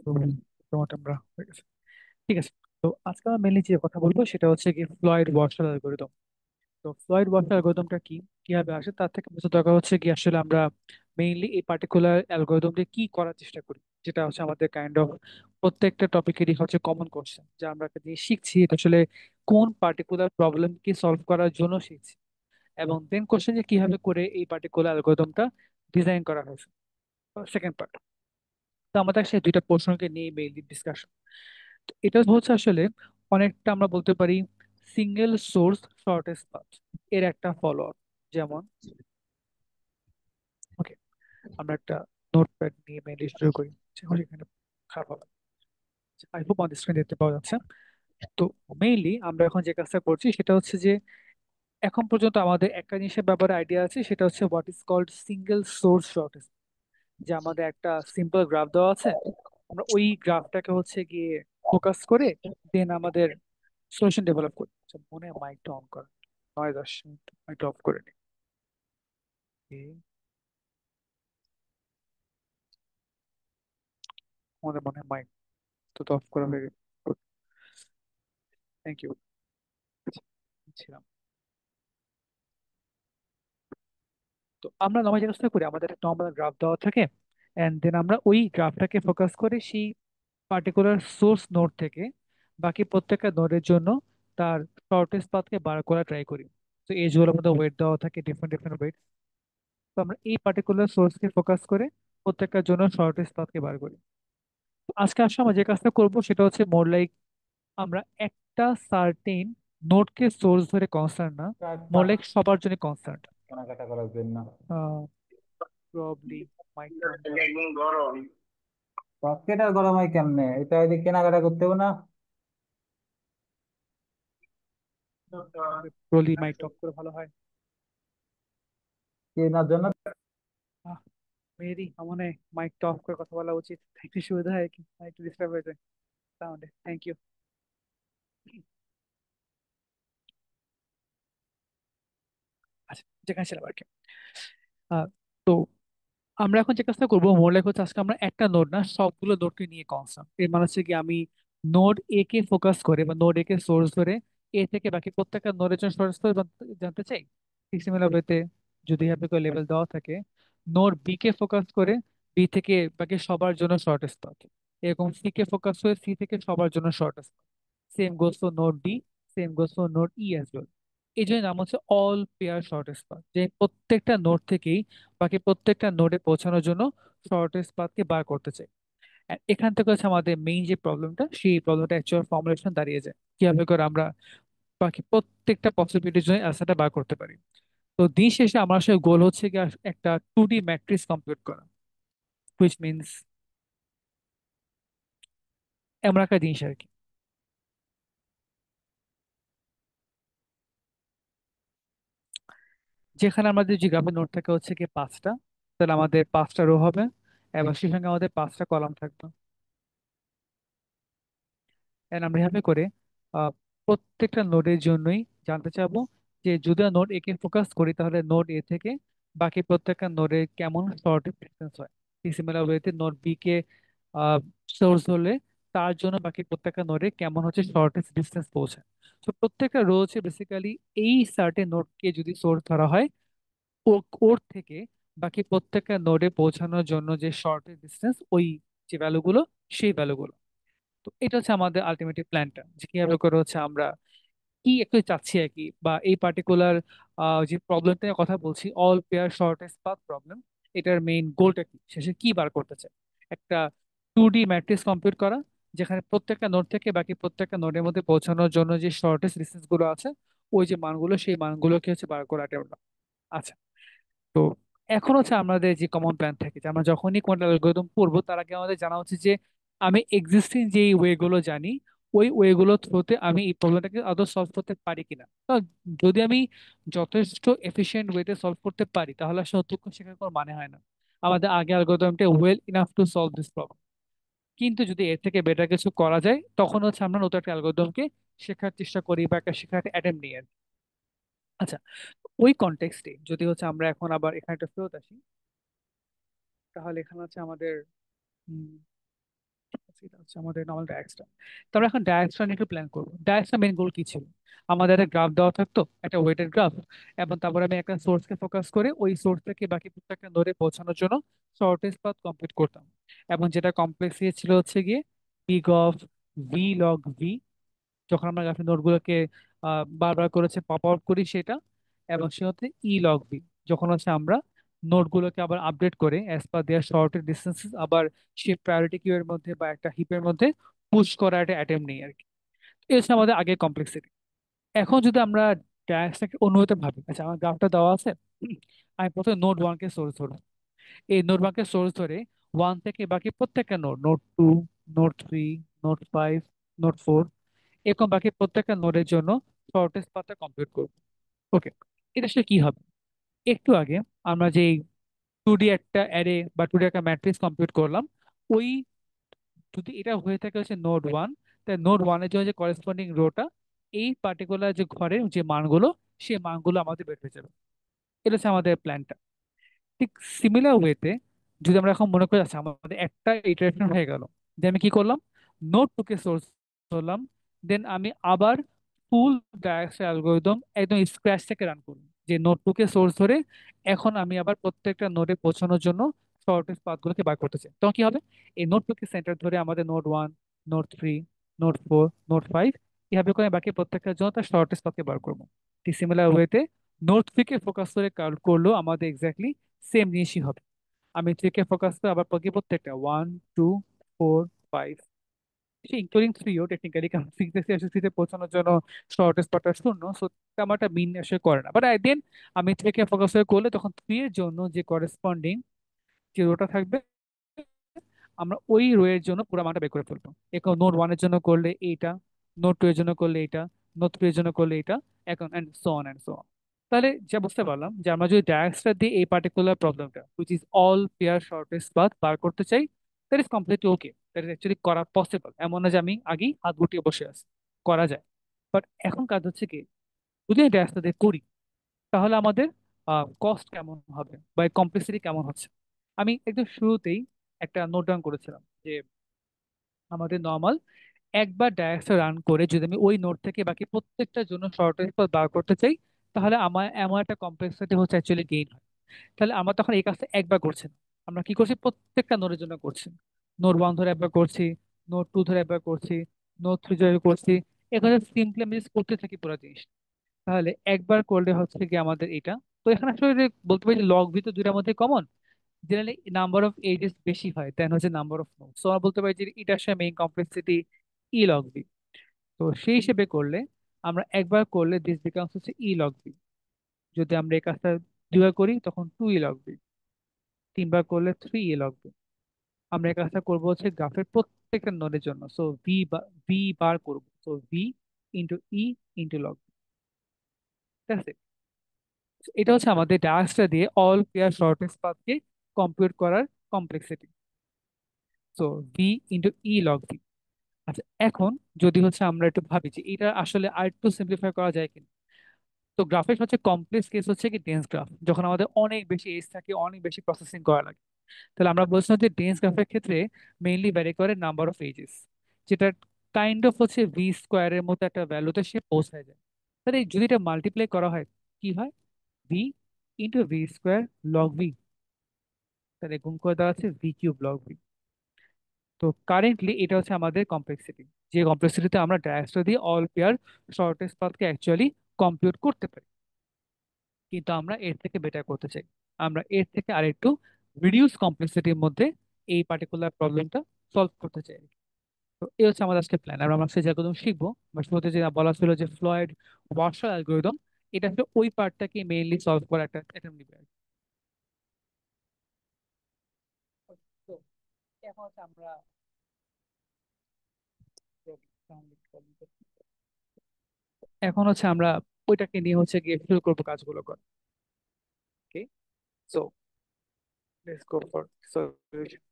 তো মোটামুটি আমরা হয়ে গেছে। ঠিক আছে। তো আজকে আমরা মেনলি যে কথা বলবো সেটা হচ্ছে কি ফ্লয়েড ওয়ার্শাল অ্যালগরিদম। তো ফ্লয়েড ওয়ার্শাল অ্যালগরিদমটা কি, কিভাবে আসে, তার থেকে বেশি দরকার হচ্ছে কি আসলে আমরা মেইনলি এই পার্টিকুলার অ্যালগরিদম দিয়ে কি করার চেষ্টা করি, যেটা হচ্ছে আমাদের কাইন্ড অফ প্রত্যেকটা টপিকেরই হচ্ছে কমন কোশ্চেন, যা আমরা একটা জিনিস শিখছি এটা আসলে কোন পার্টিকুলার প্রবলেম কি সলভ করার জন্য শিখছি, এবং দেন কোশ্চেন যে কিভাবে করে এই পার্টিকুলার অ্যালগরিদমটা ডিজাইন করা হয়েছে, সেকেন্ড পার্ট। তো আমাদের সেই দুইটা প্রশ্নকে নিয়ে মেইনলি ডিসকাশন। তো এটা হচ্ছে আসলে অনেকটা আমরা বলতে পারি সিঙ্গেল সোর্স শর্টেস্ট পাথ এর একটা ফলো আপ। যেমন ওকে, আমরা একটা নোটপ্যাড নিয়ে মেইনলি শুরু করি, যেমন এখানে খারাপ হবে, আই হোপ আমাদের স্ক্রিন দেখতে পাওয়া যাচ্ছে। তো মেইনলি আমরা এখন যে কাজটা করছি সেটা হচ্ছে যে এখন পর্যন্ত আমাদের একটা জিনিসের ব্যাপারে আইডিয়া আছে, সেটা হচ্ছে what is called single source shortest. যে আমাদের একটা সিম্পল গ্রাফ দেওয়া আছে, আমরা ওই গ্রাফটাকে হচ্ছে গিয়ে ফোকাস করে দেন আমাদের সলিউশন ডেভেলপ করি। আচ্ছা, মনে হয় মাইকটা অন করা, নয় 10 মিনিট মাইকটা অফ করে নিই। Okay, আমাদের মনে হয় মাইক তো অফ করা হয়ে গেছে। Thank you. ছিলাম। তো আমরা নর্মাল যেটা করি, আমাদের একটা নর্মাল গ্রাফ দেওয়া থাকে, এন্ড দেন আমরা ওই গ্রাফটাকে ফোকাস করে সেই পার্টিকুলার সোর্স নোড থেকে বাকি প্রত্যেকটা নোডের জন্য তার শর্টেস্ট পাথকে বার করা ট্রাই করি। তো এজ গুলোর মধ্যে ওয়েট দেওয়া থাকে, ডিফারেন্ট ডিফারেন্ট ওয়েট। তো আমরা এই পার্টিকুলার সোর্সকে ফোকাস করে প্রত্যেকটার জন্য শর্টেস্ট পাথকে বার করি। তো আজকে আসলে আমরা যে কাজটা করবো সেটা হচ্ছে মোর লাইক আমরা একটা সার্টেন নোডকে সোর্স ধরে কনসার্ন না, মোর লাইক সবার জন্য কনসার্ন। কেনাকাটা করার জন্য। প্রবলি মাইকটা অন করা। বাস্কেট আর গরম হয় কেমনে? এটা যদি কেনাকাটা করতে হবে না। প্রবলি মাইকটা অফ করে ভালো হয়। কেনার জন্য। মেহেদি আমার মনে হয় মাইকটা অফ করে কথা বলা উচিত, একটু সুবিধা হয় কি, একটু ডিস্টার্ব হয়ে যায় সাউন্ডে। Thank you. আচ্ছা, যেখানে ছিলাম আর কি। আহ, তো আমরা এখন যে কাজটা করবো মোর লাইক হচ্ছে আজকে আমরা একটা নোড না সবগুলো নোডকে নিয়ে কনসার্ন। এর মানে হচ্ছে কি আমি নোড এ কে ফোকাস করে বা নোড এ কে সোর্স ধরে এ থেকে বাকি প্রত্যেকটা নোডের জন্য সোর্স জানতে চাই। ঠিক সিমিলার ওয়েতে যদি আপনি কোনো লেভেল দেওয়া থাকে, নোড বি কে ফোকাস করে বি থেকে বাকি সবার জন্য শর্টেস্ট পাথ, এরকম সি কে ফোকাস করে সি থেকে সবার জন্য shortest, same goes for node D, same goes for node E as well. এই জন্য নাম হচ্ছে অল পেয়ার শর্টেস্ট পাথ, যে প্রত্যেকটা নোড থেকেই বাকি প্রত্যেকটা নোডে পৌঁছানোর জন্য শর্টেস্ট পাথকে বার করতে চাই। আর এখান থেকে হচ্ছে আমাদের মেইন যে প্রবলেমটা, সেই প্রবলেমটা অ্যাকচুয়াল ফর্মুলেশন দাঁড়িয়ে যায় কিভাবে করে আমরা বাকি প্রত্যেকটা পসিবিলিটির জন্য অ্যান্সারটা বার করতে পারি। তো দিন শেষে আমার আসলে গোল হচ্ছে কি একটা 2D ম্যাট্রিক্স কমপ্লিট করা, হুইচ মিনস এমন একটা জিনিস আর কি, যেখানে আমাদের যে গ্রাফের নোড থাকে হচ্ছে কি পাঁচটা, তাহলে আমাদের পাঁচটা রো হবে এবং সেই সঙ্গে আমাদের পাঁচটা কলাম থাকবে। এন্ড আমরা এভাবে করে আহ, প্রত্যেকটা নোডের জন্যই জানতে চাবো যে যদি নোড এ কে ফোকাস করি তাহলে নোড এ থেকে বাকি প্রত্যেকটা নোডে কেমন শর্ট ডিস্টেন্স হয়। ঠিক সিমিলার ওয়েতে নোড বি কে সোর্স হলে তার জন্য বাকি প্রত্যেকটা নোডে কেমন হচ্ছে শর্টেস্ট ডিস্টেন্স পৌঁছায়। তো প্রত্যেকটা রো হচ্ছে বেসিক্যালি এই সার্টেন নোডকে যদি সোর্স ধরা হয় ওর থেকে বাকি প্রত্যেকটা নোডে পৌঁছানোর জন্য যে শর্টেস্ট ডিস্টেন্স ওই যে ভ্যালুগুলো, সেই ভ্যালুগুলো। তো এটা হচ্ছে আমাদের আলটিমেটলি প্ল্যানটা, যে কিভাবে করে হচ্ছে আমরা কি একটু চাচ্ছি আর কি, বা এই পার্টিকুলার যে প্রবলেমটা নিয়ে কথা বলছি all pair shortest path problem, এটার মেইন গোলটা কি, শেষে কি বার করতে চাই। একটা 2D ম্যাট্রিক্স কমপ্লিট করা, যেখানে প্রত্যেকটা নোড থেকে বাকি প্রত্যেকটা নোডের মধ্যে পৌঁছানোর জন্য যে শর্টেস্ট ডিস্টেন্স গুলো আছে, ওই যে মানগুলো সেই মানগুলোকে হচ্ছে বার করে আটে। আচ্ছা। তো এখন হচ্ছে আমাদের যে কমন প্ল্যান থাকে যে আমরা যখনই কোনটা অ্যালগরিদম পড়বো তার আগে আমাদের জানা উচিত যে আমি এক্সিস্টিং যে ওয়ে গুলো জানি ওই ওয়ে গুলো থ্রুতে আমি এই প্রবলেমটাকে আদৌ সলভ করতে পারি কিনা। তো যদি আমি যথেষ্ট এফিশিয়েন্ট ওয়েতে সলভ করতে পারি তাহলে আসলে নতুন শেখার কোনো মানে হয় না। আমাদের আগে অ্যালগরিদমটা well enough to solve this problem, কিন্তু যদি এর থেকে বেটার কিছু করা যায় তখন হচ্ছে আমরা নতুন একটা অ্যালগরিদমকে শেখার চেষ্টা করি বা একটা শেখার একটা অ্যাটেম্প নিই আর কি। আচ্ছা, ওই কনটেক্সটে যদি হচ্ছে আমরা এখন আবার এখানে একটা ফেরত আসি, তাহলে এখানে হচ্ছে আমাদের এটা হচ্ছে আমাদের নর্মাল ডায়াগ্রাম। তারপর এখন ডায়াগ্রাম নিয়ে একটু প্ল্যান করবো। ডায়াগ্রাম মেন গোল কি ছিল? আমাদের একটা গ্রাফ দেওয়া থাকতো, একটা ওয়েটেড গ্রাফ, এবং তারপর আমি একটা সোর্সকে ফোকাস করে ওই সোর্স থেকে বাকি প্রত্যেকটা নোডে পৌঁছানোর জন্য শর্টেস্ট পাথ কমপ্লিট করতাম। এবং যেটা কমপ্লেক্সিটি ছিল হচ্ছে গিয়ে big of V log V, যখন আমরা গ্রাফের নোডগুলোকে বারবার করেছে পপ আউট করি সেটা। এবং সে হচ্ছে ই লগ বি, যখন হচ্ছে আমরা নোডগুলোকে আবার আপডেট করে অ্যাজ পার দেয়ার শর্টের ডিস্টেন্সেস আবার সে প্রায়োরিটি কিউ এর মধ্যে বা একটা হিপের মধ্যে পুশ করার একটা অ্যাটেম্প নেই আর কি। এই হচ্ছে আমাদের আগের কমপ্লেক্সিটি। এখন যদি আমরা ডায়াগ্রামটাকে অন্যভাবে ভাবি, আচ্ছা আমার গ্রাফটা দেওয়া আছে, আমি প্রথমে নোড ওয়ানকে সোর্স ধরবো। এই নোড ওয়ানকে সোর্স ধরে ওয়ান থেকে বাকি প্রত্যেকটা node, node two, node three, node five, node four, এরকম বাকি প্রত্যেকটা নোডের জন্য শর্টেস্ট পাথটা কমপ্লিট করব। ওকে, এটা আসলে কি হবে? একটু আগে আমরা যে টু ডি একটা অ্যারে বা টু ডি একটা ম্যাট্রিক্স কমপ্লিট করলাম, ওই যদি এটা হয়ে থাকে হচ্ছে নোড ওয়ান, তাই নোড ওয়ানের জন্য যে করেসপন্ডিং রোটা, এই পার্টিকুলার যে ঘরের যে মানগুলো, সেই মানগুলো আমাদের বের হয়ে যাবে। এটা হচ্ছে আমাদের প্ল্যানটা। ঠিক সিমিলার ওয়েতে যদি আমরা এখন মনে করি আচ্ছা আমাদের একটা ইটারেশন হয়ে গেল, যে আমি কি করলাম, নোড টুকে সোর্স ধরলাম, দেন আমি আবার ফুল ডায়াস্ট্রাল অ্যালগোরিদম একদম স্ক্র্যাচ থেকে রান করলাম, যে নোড টুকে সোর্স ধরে এখন আমি আবার প্রত্যেকটা নোডে পৌঁছানোর জন্য শর্টেস্ট পাথগুলোকে বার করতে চাই। তখন কি হবে? এই নোড টুকে সেন্টার ধরে আমাদের node one, node three, node four, node five, এভাবে করে বাকি প্রত্যেকটার জন্য তার শর্টেস্ট পাথকে বার করবো। ঠিক সিমিলার ওয়েতে নোড থ্রিকে ফোকাস করে কাজ করলেও আমাদের এক্স্যাক্টলি সেম জিনিসই হবে। আমি থ্রিকে ফোকাস করে আবার বাকি প্রত্যেকটা ওয়ান, টু, ফোর, ফাইভ, সে ইনক্লুডিং থ্রিও টেকনিক্যালি, কারণ থ্রিতে পৌঁছানোর জন্য শর্টেস্ট পাথটা শূন্য, সো আমার একটা মিন আসলে করে না। বাট দেন আমি থ্রিকে ফোকাস করে করলে তখন থ্রি এর জন্য যে করেসপন্ডিং যে রোটা থাকবে, আমরা ওই রো এর জন্য পুরো মানটা বের করে ফেলবো। এখন নোড ওয়ান এর জন্য করলে এইটা, নোড টু এর জন্য করলে এইটা, নোড থ্রি এর জন্য করলে এইটা, এখন and so on and so on. তাহলে যা বুঝতে পারলাম যে আমরা যদি ডায়াগ্রামটা দিয়ে এই পার্টিকুলার প্রবলেমটা which is all pair shortest path বার করতে চাই, that is completely okay, that is actually করা পসিবল। এমন না যে আমি আগেই হাত গুটিয়ে বসে আছি, করা যায়। বাট এখন কাজ হচ্ছে কি, যদি এই ডায়াগ্রামটা দিয়ে করি তাহলে আমাদের কস্ট কেমন হবে বা কমপ্লেক্সিটি কেমন হচ্ছে। আমি একদম শুরুতেই একটা নোট ডাউন করেছিলাম যে আমাদের নর্মাল একবার ডায়াগ্রাম রান করে যদি আমি ওই নোড থেকে বাকি প্রত্যেকটার জন্য শর্টেস্ট পাথ বার করতে চাই, তাহলে আমার এমন একটা কমপ্লেক্সিটি হচ্ছে অ্যাকচুয়ালি গেইন হয়। তাহলে আমরা তখন এই কাজটা একবার করছি না, আমরা কি করছি, প্রত্যেকটা নোডের জন্য করছি। নোড ওয়ান ধরে একবার করছি, নোড টু ধরে একবার করছি, নোড থ্রি ধরে করছি, এখানে সিম্পলি আমি just করতে থাকি পুরো জিনিস। তাহলে একবার করলে হচ্ছে কি আমাদের এটা, তো এখানে আসলে যে বলতে পারি যে লগ ভি তো দুইটার মধ্যে common, generally number of edges বেশি হয় দেন হচ্ছে নাম্বার অফ নোড, সো আমরা বলতে পারি যে এটা আসলে মেইন কমপ্লেক্সিটি ই লগ বি। তো সেই হিসেবে করলে আমরা একবার করলে দিস বিকামস হচ্ছে ই লগ বি। যদি আমরা এই কাজটা দুইবার করি তখন টু ই লগ বি, তিনবার করলে থ্রি ই লগ বি। আমরা এই কাজটা করবো হচ্ছে গ্রাফের প্রত্যেকটা নোডের জন্য, সো ভি বার করবো, সো ভি ইন্টু ই ইন্টু লগ, ঠিক আছে? এটা হচ্ছে আমাদের ডায়াসটা দিয়ে অল পেয়ার শর্টেস্ট পাথকে কম্পিউট করার কমপ্লেক্সিটি, সো ভি ইন্টু ই লগ ভি। আচ্ছা এখন যদি হচ্ছে আমরা একটু ভাবি যে এটা আসলে আর একটু সিম্পলিফাই করা যায় কিনা। তো গ্রাফের সবচেয়ে কমপ্লেক্স কেস হচ্ছে কি ডেন্স গ্রাফ, যখন আমাদের অনেক বেশি এজ থাকে, অনেক বেশি প্রসেসিং করা লাগে। তাহলে আমরা বলছিলাম যে ডেন্স গ্রাফের ক্ষেত্রে মেইনলি ভ্যারি করে নাম্বার অফ এজেস, যেটা কাইন্ড অফ হচ্ছে ভি স্কোয়ারের মতো একটা ভ্যালুতে সে পৌঁছায় যায়। তাহলে যদি এটা মাল্টিপ্লাই করা হয় কি হয়, V into V square log V, তাহলে গুণ করে দেওয়া আছে ভি কিউব লগ ভি। তো কারেন্টলি এটা হচ্ছে আমাদের কমপ্লেক্সিটি, যে কমপ্লেক্সিটিতে আমরা ডায়াস্ট্রা দিয়ে অল পেয়ার শর্টেস্ট পাথকে অ্যাকচুয়ালি কম্পিউট করতে পারি। কিন্তু আমরা এর থেকে বেটার করতে চাই, আমরা এর থেকে আরেকটু রিডিউস কমপ্লেক্সিটির মধ্যে এই পার্টিকুলার প্রবলেমটা সলভ করতে চাই। তো এই হচ্ছে আমাদের আজকে প্ল্যান। আমরা আজকে যে অ্যালগোরিদম শিখবো বা শুরুতে যে বলা ছিল যে ফ্লয়েড ওয়ার্সার অ্যালগোরিদম, এটা আসলে ওই পার্টটাকে মেইনলি সলভ করার একটা অ্যাটেম্প নিবে আর কি। তো এখন হচ্ছে আমরা এখন হচ্ছে আমরা ওইটাকে নিয়ে হচ্ছে গিয়ে শুরু করবো কাজগুলো করা। Okay, so let's go for solution.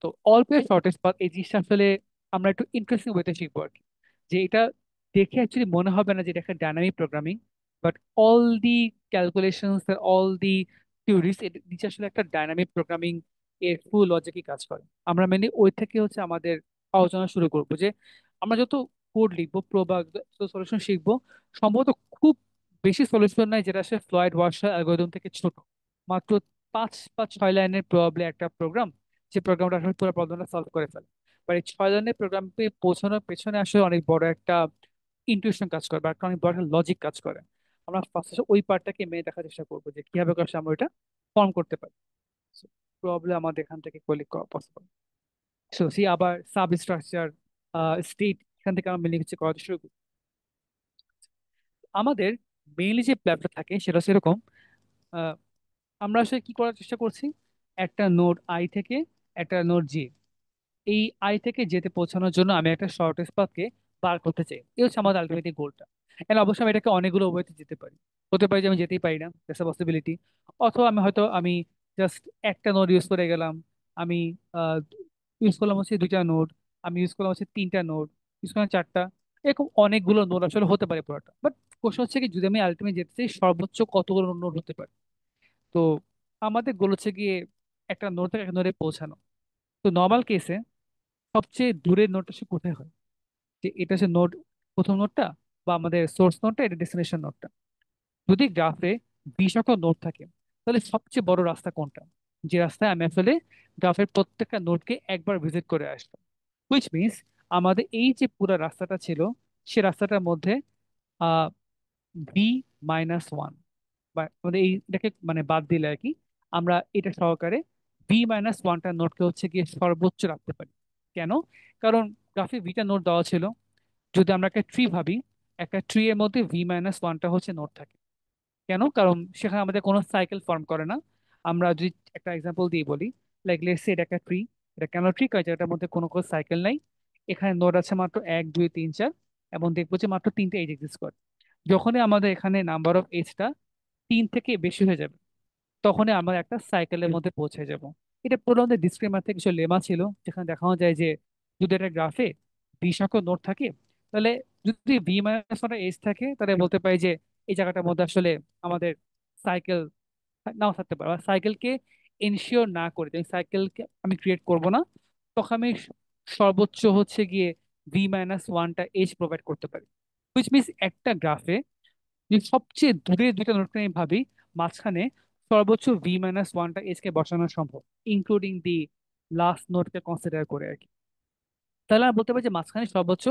তো অল্পের শর্টেস্ট পাথ এই জিনিসটা আসলে আমরা একটু ইন্টারেস্টিং ওয়েতে শিখবো আর কি। যে এটা দেখে অ্যাকচুয়ালি মনে হবে না যে এটা একটা dynamic programming, but all the calculations all the theories, এটা নিচে আসলে একটা ডাইনামিক প্রোগ্রামিং এর ফুল লজিকই কাজ করে। আমরা মেনলি ওই থেকে হচ্ছে আমাদের আলোচনা শুরু করবো যে আমরা যত কোড লিখবো বা সলিউশন শিখবো, সম্ভবত খুব বেশি সলিউশন নাই যেটা আসলে ফ্লয়েড ওয়ার্সার অ্যালগরিদম থেকে ছোট। মাত্র 5 বা 6 লাইনের প্রবাবলি একটা প্রোগ্রাম, যে প্রোগ্রামটা আসলে পুরো প্রবলেমটা সলভ করে ফেলে। বা এই 6 লাইনের প্রোগ্রামে পৌঁছানোর পেছনে আসলে অনেক বড় একটা ইনটিউশন কাজ করে বা একটা অনেক বড় একটা লজিক কাজ করে। আমরা ফার্স্টে ওই পার্টটাকে মেনে দেখার চেষ্টা করবো যে কিভাবে করে আসলে আমরা ওইটা ফর্ম করতে পারি। প্রবলেম আমাদের এখান থেকে করলে পসিবল। সো সি আবার সাব স্ট্রাকচার, স্টেট, এখান থেকে আমরা মিলে কিছু করা শুরু করি। আমাদের মেইনলি যে প্ল্যানটা থাকে সেটা সেরকম, আহ, আমরা আসলে কি করার চেষ্টা করছি, একটা নোড আই থেকে একটা নোড জি, এই আই থেকে যেতে পৌঁছানোর জন্য আমি একটা শর্টেস্ট পাথকে বার করতে চাই। এই হচ্ছে আমাদের আলটিমেট গোলটা। এন্ড অবশ্যই আমি এটাকে অনেকগুলো ওয়েতে যেতে পারি। হতে পারে যে আমি যেতেই পারি না, দ্যাটস আ পসিবিলিটি। অথবা আমি জাস্ট একটা নোড ইউজ করে গেলাম, আমি ইউজ করলাম হচ্ছে 2টা নোড, আমি ইউজ করলাম হচ্ছে 3টা নোড, ইউজ করলাম 4টা। এরকম অনেকগুলো নোড আসলে হতে পারে পুরোটা। বাট কোশ্চেন হচ্ছে কি, যদি আমি আলটিমেট যেতে চাই সর্বোচ্চ কতগুলো নোড হতে পারে। তো আমাদের গোল হচ্ছে গিয়ে একটা নোড থেকে একটা নোডে পৌঁছানো। তো নর্মাল কেসে সবচেয়ে দূরের নোডটা সে কোথায় হয়, যে এটা হচ্ছে নোড, প্রথম নোডটা বা আমাদের সোর্স নোডটা, এটা ডেস্টিনেশন নোডটা। যদি গ্রাফে 20 নোড থাকে, তাহলে সবচেয়ে বড় রাস্তা কোনটা, যে রাস্তায় আমি আসলে গ্রাফের প্রত্যেকটা নোডকে একবার ভিজিট করে আসবো। হুইচ মিনস আমাদের এই যে পুরো রাস্তাটা ছিল, সে রাস্তাটার মধ্যে আহ v-1, বা আমাদের এটাকে মানে বাদ দিলে আর কি, আমরা এটা সহকারে v-1টা নোডকে হচ্ছে গিয়ে সর্বোচ্চ রাখতে পারি। কেন? কারণ গ্রাফে 2টা নোড দেওয়া ছিল। যদি আমরা একটা ট্রি ভাবি, একটা ট্রি এর মধ্যে v-1টা হচ্ছে নোড থাকে। কেন? কারণ সেখানে আমাদের কোনো সাইকেল ফর্ম করে না। আমরা যদি একটা এক্সাম্পল দিয়ে বলি, লাইক লেটস সে এটা একটা ট্রি। এটা কেন ট্রি? কারণ এটার মধ্যে কোনো কোনো সাইকেল নাই। এখানে নোড আছে মাত্র 1 2 3 4, এবং দেখবো যে মাত্র 3টে এজ এক্সিস্ট করে। যখনই আমাদের এখানে নাম্বার অফ এজটা 3 থেকে বেশি হয়ে যাবে, তখনই আমরা একটা সাইকেলের মধ্যে পৌঁছে যাব। এটা পুরো আমাদের ডিসক্রিমার থেকে কিছু লেমা ছিল, যেখানে দেখানো যায় যে যদি একটা গ্রাফে 20 নোড থাকে, তাহলে যদি v-1 এজ থাকে, তাহলে বলতে পারি যে এই জায়গাটার মধ্যে আসলে আমাদের সাইকেল নাও থাকতে পারে। সাইকেলকে এনশিওর না করে, যদি সাইকেলকে আমি ক্রিয়েট করব না, তখন আমি সর্বোচ্চ হচ্ছে গিয়ে v-1টা এজ প্রোভাইড করতে পারি। হুইচ মিনস একটা গ্রাফে যদি সবচেয়ে দূরের 2টা নোডকে আমি ভাবি, মাঝখানে সর্বোচ্চ v-1টা এজ কে বসানো সম্ভব, ইনক্লুডিং দি লাস্ট নোডকে কনসিডার করে আর কি। তাহলে আমরা বলতে পারি যে মাঝখানে সর্বোচ্চ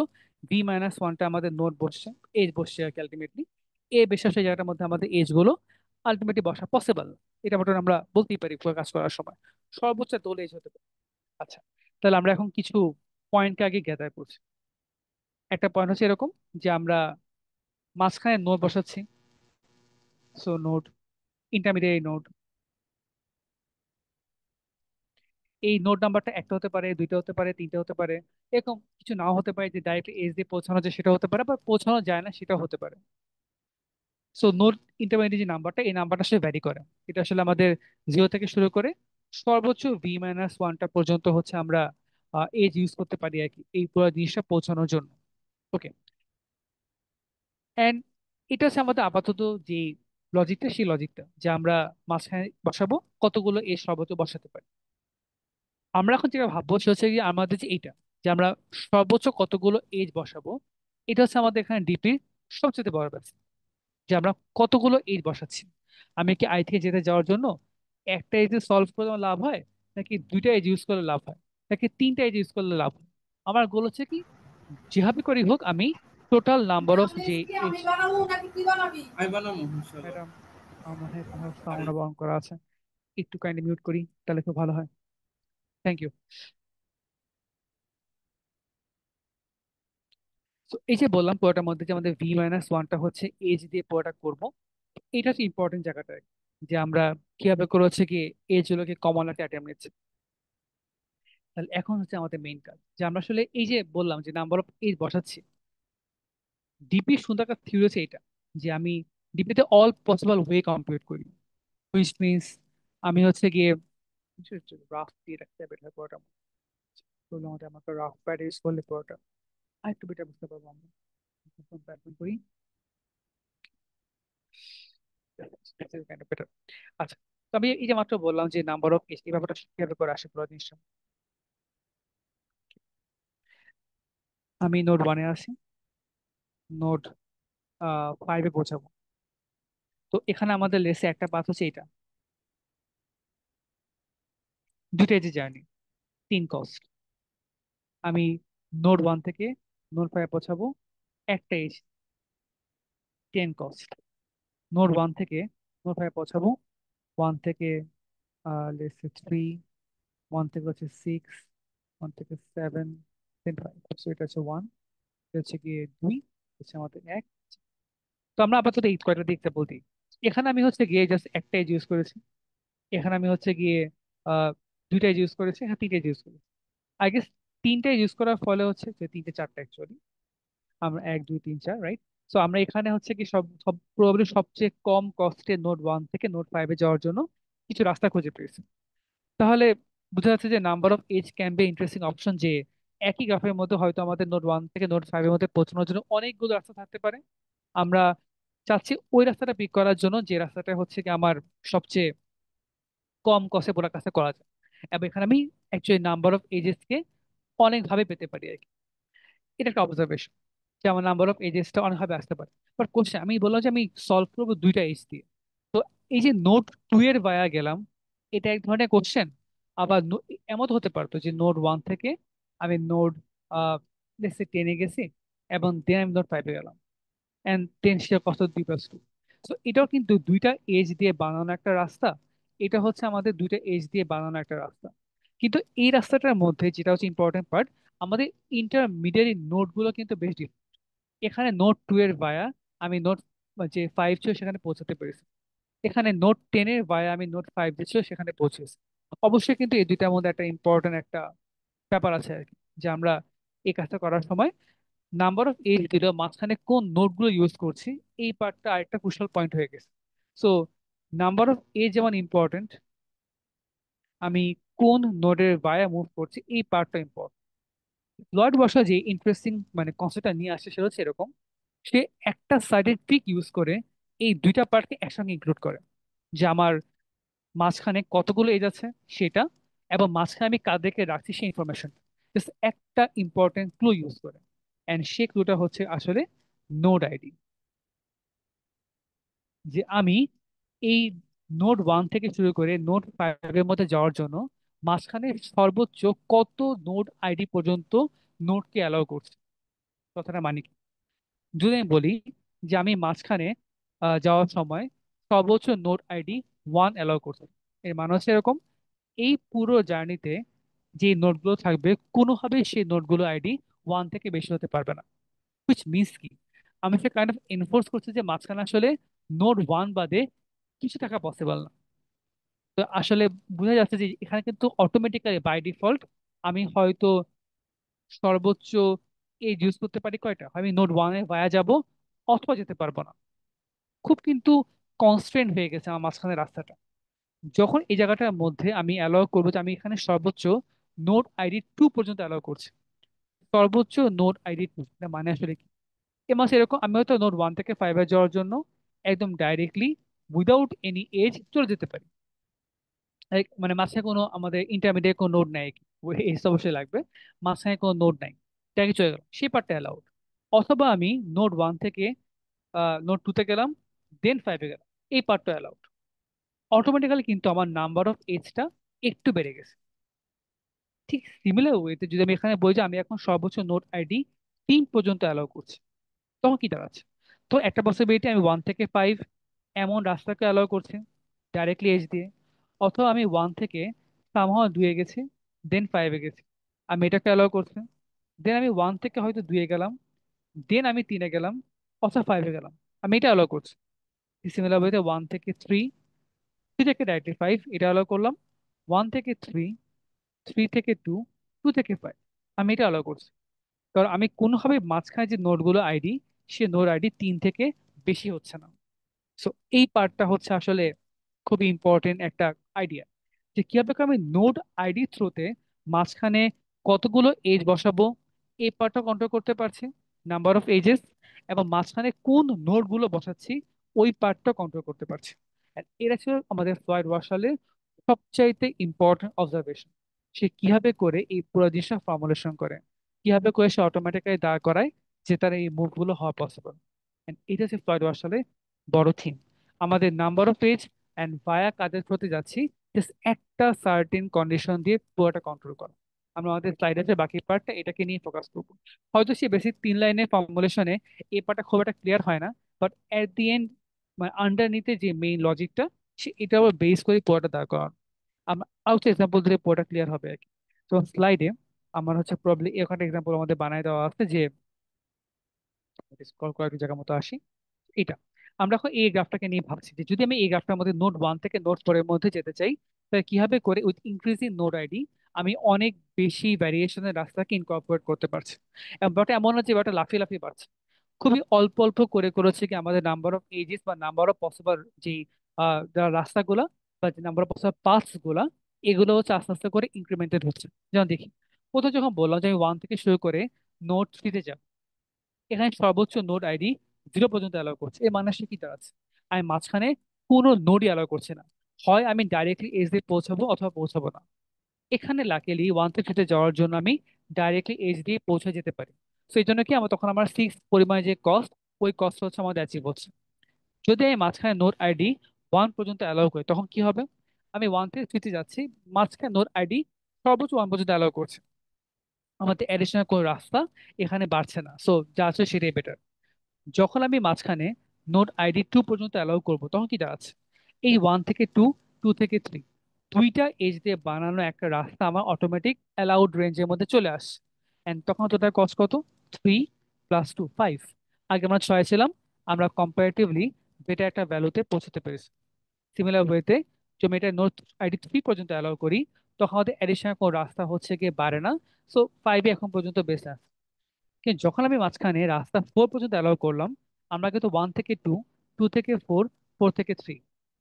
v-1টা আমাদের নোড বসছে, এজ বসছে আর কি আলটিমেটলি। এ বেশি সেই জায়গাটার মধ্যে আমাদের এজ গুলো আলটিমেটলি বসা পসিবল। এটা মোটামুটি আমরা বলতেই পারি পুরো কাজ করার সময় সর্বোচ্চ দোল এজ হতে পারে। আচ্ছা, তাহলে আমরা এখন কিছু পয়েন্টকে আগে গ্যাদার করছি। একটা পয়েন্ট হচ্ছে এরকম, যে আমরা মাঝখানে নোড বসাচ্ছি। সো নোড, ইন্টারমিডিয়েট নোড, এই নোড নাম্বারটা একটা হতে পারে, 2টা হতে পারে, 3টে হতে পারে। এরকম কিছু নাও হতে পারে, যে ডাইরেক্ট এজ দিয়ে পৌঁছানো যায় সেটা হতে পারে, বা পৌঁছানো যায় না সেটাও হতে পারে। সো নোড ইন্টারমিডিয়েট যে নাম্বারটা, এই নাম্বারটা আসলে ভ্যারি করে। এটা আসলে আমাদের 0 থেকে শুরু করে সর্বোচ্চ v-1টা পর্যন্ত হচ্ছে আমরা এজ ইউজ করতে পারি আর কি, এই পুরো জিনিসটা পৌঁছানোর জন্য। ওকে। অ্যান্ড এটা হচ্ছে আমাদের আপাতত যে লজিকটা, সেই লজিকটা যে আমরা মাঝখানে বসাবো কতগুলো এজ সর্বোচ্চ বসাতে পারি। আমরা এখন যেটা ভাববো সেটা হচ্ছে কি, আমাদের যে এইটা, যে আমরা সর্বোচ্চ কতগুলো এজ বসাবো, এটা হচ্ছে আমাদের এখানে ডিপির সবচেয়ে বড় ব্যাপার, যে আমরা কতগুলো এজ বসাচ্ছি। আমি কি আই থেকে যেতে যাওয়ার জন্য একটা এজ সলভ করলে আমার লাভ হয়, নাকি 2টা এজ ইউজ করলে লাভ হয়, নাকি 3টা এজ ইউজ করলে লাভ হয়? আমার গোল হচ্ছে কি, যেভাবে করি হোক আমি টোটাল নাম্বার অফ যে এজ। আমি বানাবো ইনশাল্লাহ। ম্যাডাম, আমার হ্যাঁ সাউন্ড অন করা আছে, একটু কাইন্ডলি মিউট করি তাহলে খুব ভালো হয়। Thank you. তো এই যে বললাম পুরোটার মধ্যে যে আমাদের v-1টা হচ্ছে এজ দিয়ে পুরোটা করব, এটা হচ্ছে ইম্পর্টেন্ট জায়গাটা, যে আমরা কিভাবে করে হচ্ছে কি এজ গুলোকে কমন একটা অ্যাটেম্প নিচ্ছি। তাহলে এখন হচ্ছে আমাদের মেইন কাজ, যে আমরা আসলে এই যে বললাম যে নাম্বার অফ এজ বসাচ্ছি, ডিপি সুন্দর একটা থিওরি হচ্ছে এটা, যে আমি ডিপিতে অল পসিবল ওয়ে কম্পিউট করি। হুইচ মিনস আমি হচ্ছে গিয়ে রাফ দিয়ে রাখতে হবে এটা পুরোটা। তাহলে আমাদের আমাকে রাফ প্যাড ইউজ করলে পুরোটা আর একটু বেটার বুঝতে পারবো আমরা। প্যাড করি, কাইন্ড অফ বেটার। আচ্ছা, তো আমি এই যে মাত্র বললাম যে নাম্বার অফ এজ, এই ব্যাপারটা কিভাবে করে আসে পুরো জিনিসটা। আমি নোড ওয়ানে আসি, নোড 5-এ পৌঁছাবো। তো এখানে আমাদের লেসে একটা পাথ হচ্ছে এটা, দুইটা যে জার্নি, 3 কস্ট। আমি নোড ওয়ান থেকে নোড 5 পৌঁছাবো, একটা এজ, 10 কস্ট। নোড ওয়ান থেকে নোড 5 পৌঁছাবো, ওয়ান থেকে লেসে 3, ওয়ান থেকে হচ্ছে 6, ওয়ান থেকে 7, দেন 5। এটা হচ্ছে 1, এটা হচ্ছে গিয়ে 2, হচ্ছে আমাদের 1। তো আমরা আপাতত এই কয়টা দেখতে বলতে, এখানে আমি হচ্ছে গিয়ে জাস্ট একটা এজ ইউজ করেছি, এখানে আমি হচ্ছে গিয়ে আহ দুইটা এজ ইউজ করেছি, এখানে তিনটা এজ ইউজ করেছি। আই গেস তিনটা ইউজ করার ফলে হচ্ছে যে তিনটে চারটা অ্যাকচুয়ালি, আমরা 1 2 3 4, রাইট। সো আমরা এখানে হচ্ছে কি সব সব প্রবাবলি সবচেয়ে কম কস্টে নোড ওয়ান থেকে নোড 5-এ যাওয়ার জন্য কিছু রাস্তা খুঁজে পেয়েছি। তাহলে বোঝা যাচ্ছে যে number of edge can be interesting option, যে একই গ্রাফের মধ্যে হয়তো আমাদের নোড ওয়ান থেকে নোড 5-এর মধ্যে পৌঁছানোর জন্য অনেকগুলো রাস্তা থাকতে পারে। আমরা চাচ্ছি ওই রাস্তাটা পিক করার জন্য যে রাস্তাটা হচ্ছে কি আমার সবচেয়ে কম কষ্টে পুরো কাজটা করা যায়। এবং এখানে আমি অ্যাকচুয়ালি নাম্বার অফ এজেস কে অনেকভাবে পেতে পারি আর কি। এটা একটা অবজারভেশন, যে আমার নাম্বার অফ এজেসটা অনেকভাবে আসতে পারে। বাট কোশ্চেন আমি বললাম যে আমি সলভ করবো দুইটা এজ দিয়ে। তো এই যে নোড 2 এর বায়া গেলাম, এটা এক ধরনের কোশ্চেন। আবার এমন হতে পারতো যে নোড ওয়ান থেকে আমি নোড আহ 10-এ গেছি, এবং দেন আমি নোড 5-এ গেলাম, অ্যান্ড দেন সে কত 2+2। তো এটাও কিন্তু দুইটা এজ দিয়ে বানানো একটা রাস্তা, এটা হচ্ছে আমাদের দুইটা এজ দিয়ে বানানো একটা রাস্তা। কিন্তু এই রাস্তাটার মধ্যে যেটা হচ্ছে ইম্পর্টেন্ট পার্ট, আমাদের ইন্টারমিডিয়ারি নোড গুলো কিন্তু বেশ different। এখানে নোড 2 এর ভায়া আমি নোড যে 5 ছিল সেখানে পৌঁছাতে পেরেছি, এখানে নোড 10 এর ভায়া আমি নোড 5 যে ছিল সেখানে পৌঁছেছি। অবশ্যই কিন্তু এই দুইটার মধ্যে একটা ইম্পর্টেন্ট একটা ব্যাপার আছে আর কি, যে আমরা এই কাজটা করার সময় নাম্বার অফ এজ দিল, মাঝখানে কোন নোটগুলো ইউজ করছি, এই পার্টটা আরেকটা ক্রুশাল পয়েন্ট হয়ে গেছে। সো নাম্বার অফ এজ যেমন ইম্পর্টেন্ট, আমি কোন নোডের বায়া মুভ করছি এই পার্টটা ইম্পর্টেন্ট। লয়েড বসা যে ইন্টারেস্টিং মানে কনসেপ্টটা নিয়ে আসছে সেটা হচ্ছে এরকম, সে একটা সাইডের ট্রিক ইউজ করে এই দুইটা পার্টকে একসঙ্গে ইনক্লুড করে, যে আমার মাঝখানে কতগুলো এজ আছে সেটা, এবং মাঝখানে আমি কাদেরকে রাখছি সেই ইনফরমেশন, জাস্ট একটা ইম্পর্টেন্ট ক্লু ইউজ করে। অ্যান্ড সে ক্লুটা হচ্ছে আসলে নোড আইডি, যে আমি এই নোড ওয়ান থেকে শুরু করে নোড 5-এর মধ্যে যাওয়ার জন্য মাঝখানে সর্বোচ্চ কত নোড আইডি পর্যন্ত নোডকে অ্যালাউ করছে। কথাটা মানে কি, যদি আমি বলি যে আমি মাঝখানে যাওয়ার সময় সর্বোচ্চ নোড আইডি 1 অ্যালাউ করছে, এর মানে হচ্ছে এরকম, এই পুরো জার্নিতে যে নোটগুলো থাকবে কোনোভাবেই সেই নোটগুলো আইডি 1 থেকে বেশি হতে পারবে না। হুইচ মিনস কি, আমি সে কাইন্ড অফ এনফোর্স করছি যে মাঝখানে আসলে নোড 1 বাদে কিছু থাকা পসিবল না। তো আসলে বোঝা যাচ্ছে যে এখানে কিন্তু অটোমেটিক্যালি বাই ডিফল্ট আমি হয়তো সর্বোচ্চ এজ ইউজ করতে পারি কয়টা, আমি নোড 1-এ ভায়া যাব, অথবা যেতে পারবো না। খুব কিন্তু কনস্ট্রেন্ট হয়ে গেছে আমার মাঝখানে রাস্তাটা। যখন এই জায়গাটার মধ্যে আমি অ্যালাউ করবো যে আমি এখানে সর্বোচ্চ নোড আইডি 2 পর্যন্ত অ্যালাউ করছি, সর্বোচ্চ নোড আইডি 2, মানে আসলে কি, এ মাসে এরকম আমি হয়তো নোড 1 থেকে 5-এ যাওয়ার জন্য একদম ডাইরেক্টলি উইদাউট এনি এজ চলে যেতে পারি। মানে মাঝখানে কোনো আমাদের ইন্টারমিডিয়েট কোনো নোড নাই কি, এজ অবশ্যই লাগবে, মাঝখানে কোনো নোড নাই, ট্যাগে চলে গেলাম, সেই পার্টটা অ্যালাউড। অথবা আমি নোড 1 থেকে নোড 2-তে গেলাম, দেন 5-এ গেলাম, এই পার্টটা অ্যালাউড। অটোমেটিক্যালি কিন্তু আমার নাম্বার অফ এজটা একটু বেড়ে গেছে। ঠিক সিমিলার ওয়েতে যদি আমি এখানে বলি যে আমি এখন সর্বোচ্চ নোড আইডি 3 পর্যন্ত অ্যালাউ করছি, তখন কি দাঁড়াচ্ছে, তো একটা পসিবিলিটি আমি 1 থেকে 5 এমন রাস্তাকে অ্যালাউ করছি ডাইরেক্টলি এজ দিয়ে, অথবা আমি 1 থেকে সামহাও 2-এ গেছি, দেন 5-এ গেছি, আমি এটাকে অ্যালাউ করছি। দেন আমি 1 থেকে হয়তো 2-এ গেলাম, দেন আমি 3-এ গেলাম, অথবা 5-এ গেলাম, আমি এটা অ্যালাউ করছি। সিমিলার ওয়েতে 1 থেকে 3, 3 থেকে ডাইরেক্টলি 5 এটা অ্যালাউ করলাম, 1 থেকে 3, 3 থেকে 2, 2 থেকে 5 আমি এটা অ্যালাউ করছি। কারণ আমি কোনোভাবে মাঝখানে যে নোডগুলো আইডি, সে নোড আইডি 3 থেকে বেশি হচ্ছে না। সো এই পার্টটা হচ্ছে আসলে খুবই ইম্পর্টেন্ট একটা আইডিয়া, যে কিভাবে করে আমি নোড আইডি থ্রুতে মাঝখানে কতগুলো এজ বসাবো, এই পার্টটা কন্ট্রোল করতে পারছি, নাম্বার অফ এজেস, এবং মাঝখানে কোন নোডগুলো বসাচ্ছি ওই পার্টটা কন্ট্রোল করতে পারছি। এটা ছিল আমাদের ফ্লয়েড ওয়ার্শালের সবচাইতে ইম্পর্টেন্ট অবজারভেশন। সে কিভাবে করে এই পুরো জিনিসটা ফর্মুলেশন করে, কিভাবে করে সে অটোমেটিক্যালি দাঁড় করায় যে তার এই মুভগুলো হওয়া পসিবল। এটা হচ্ছে ফ্লয়েড ওয়ার্শালের বড় থিম। আমাদের নাম্বার অফ পেজ অ্যান্ড ভায়া কাজের প্রতি যাচ্ছি, জাস্ট একটা সার্টেন কন্ডিশন দিয়ে পুরোটা কন্ট্রোল করা। আমরা আমাদের স্লাইডের বাকি পার্টটা এটাকে নিয়ে ফোকাস করবো। হয়তো সে বেসিক 3 লাইনের ফর্মুলেশনে এই পার্টটা খুব একটা ক্লিয়ার হয় না, বাট এট দি এন্ড মানে আন্ডারনিতে যে মেইন লজিকটা, সে এটার উপর বেস করে পুরোটা দাঁড় করানো। আমরা আউট এক্সাম্পল দিলে পুরোটা ক্লিয়ার হবে আর কি। তো স্লাইডে আমার হচ্ছে প্রবলি এখানে এক্সাম্পল আমাদের বানায় দেওয়া আছে যে, স্ক্রল করার একটু জায়গা মতো আসি। এটা আমরা এখন এই গ্রাফটাকে নিয়ে ভাবছি যে যদি আমি এই গ্রাফটার মধ্যে নোড 1 থেকে নোড 4 এর মধ্যে যেতে চাই, তাহলে কিভাবে করে উইথ ইনক্রিজিং নোড আইডি আমি অনেক বেশি ভ্যারিয়েশনের রাস্তাকে ইনকর্পোরেট করতে পারছি। বাট এমন না যে ব্যাপারটা লাফিয়ে লাফিয়ে বাড়ছে, খুবই অল্প অল্প করে করেছে কি আমাদের নাম্বার অফ এজেস বা নাম্বার অফ পসিবল যে রাস্তাগুলা বা যে নাম্বার অফ পসিবল পাথস গুলা, এগুলো হচ্ছে আস্তে আস্তে করে ইনক্রিমেন্টেড হচ্ছে। যেমন দেখি, প্রথমে যখন বললাম যে আমি 1 থেকে শুরু করে নোড 3-তে যাব, এখানে সর্বোচ্চ নোড আইডি 0 পর্যন্ত অ্যালাউ করছে। এর মানে সে কি দাঁড়াচ্ছে, আমি মাঝখানে কোনো নোডই অ্যালাউ করছে না। হয় আমি ডাইরেক্টলি এজ দিয়ে পৌঁছাবো অথবা পৌঁছাবো না। এখানে লাকিলি 1 থেকে 3-তে যাওয়ার জন্য আমি ডাইরেক্টলি এজ দিয়ে পৌঁছে যেতে পারি। তো এই জন্য কি আমার তখন আমার ফিক্স পরিমাণে যে কস্ট, ওই কস্ট হচ্ছে আমাদের অ্যাচিভ হচ্ছে। যদি আমি মাঝখানে নোড আইডি 1 পর্যন্ত অ্যালাউ করি, তখন কি হবে, আমি 1 থেকে 3-তে যাচ্ছি, মাঝখানে নোড আইডি সর্বোচ্চ 1 পর্যন্ত অ্যালাউ করছে, আমাদের অ্যাডিশনাল কোনো রাস্তা এখানে বাড়ছে না। সো যা আছে সেটাই বেটার। যখন আমি মাঝখানে নোড আইডি 2 পর্যন্ত অ্যালাউ করব, তখন কি দাঁড়াচ্ছে, এই 1 থেকে 2, 2 থেকে 3, দুইটা এজ দিয়ে বানানো একটা রাস্তা আমার অটোমেটিক অ্যালাউড রেঞ্জের মধ্যে চলে আসছে। এন্ড তখন তো তার কস্ট কত, 3 + 2 5। আগে আমরা 6 ছিলাম, আমরা কম্পারেটিভলি বেটার একটা ভ্যালুতে পৌঁছতে পেরেছি। সিমিলার ওয়েতে যদি আমি এটা নোড আইডি 3 পর্যন্ত অ্যালাউ করি, তখন আমাদের অ্যাডিশনাল কোনো রাস্তা হচ্ছে গিয়ে বাড়ে না। সো 5 এখন পর্যন্ত বেস্ট। কিন্তু যখন আমি মাঝখানে রাস্তা 4 পর্যন্ত অ্যালাউ করলাম, আমরা কিন্তু 1 থেকে 2, 2 থেকে 4, 4 থেকে 3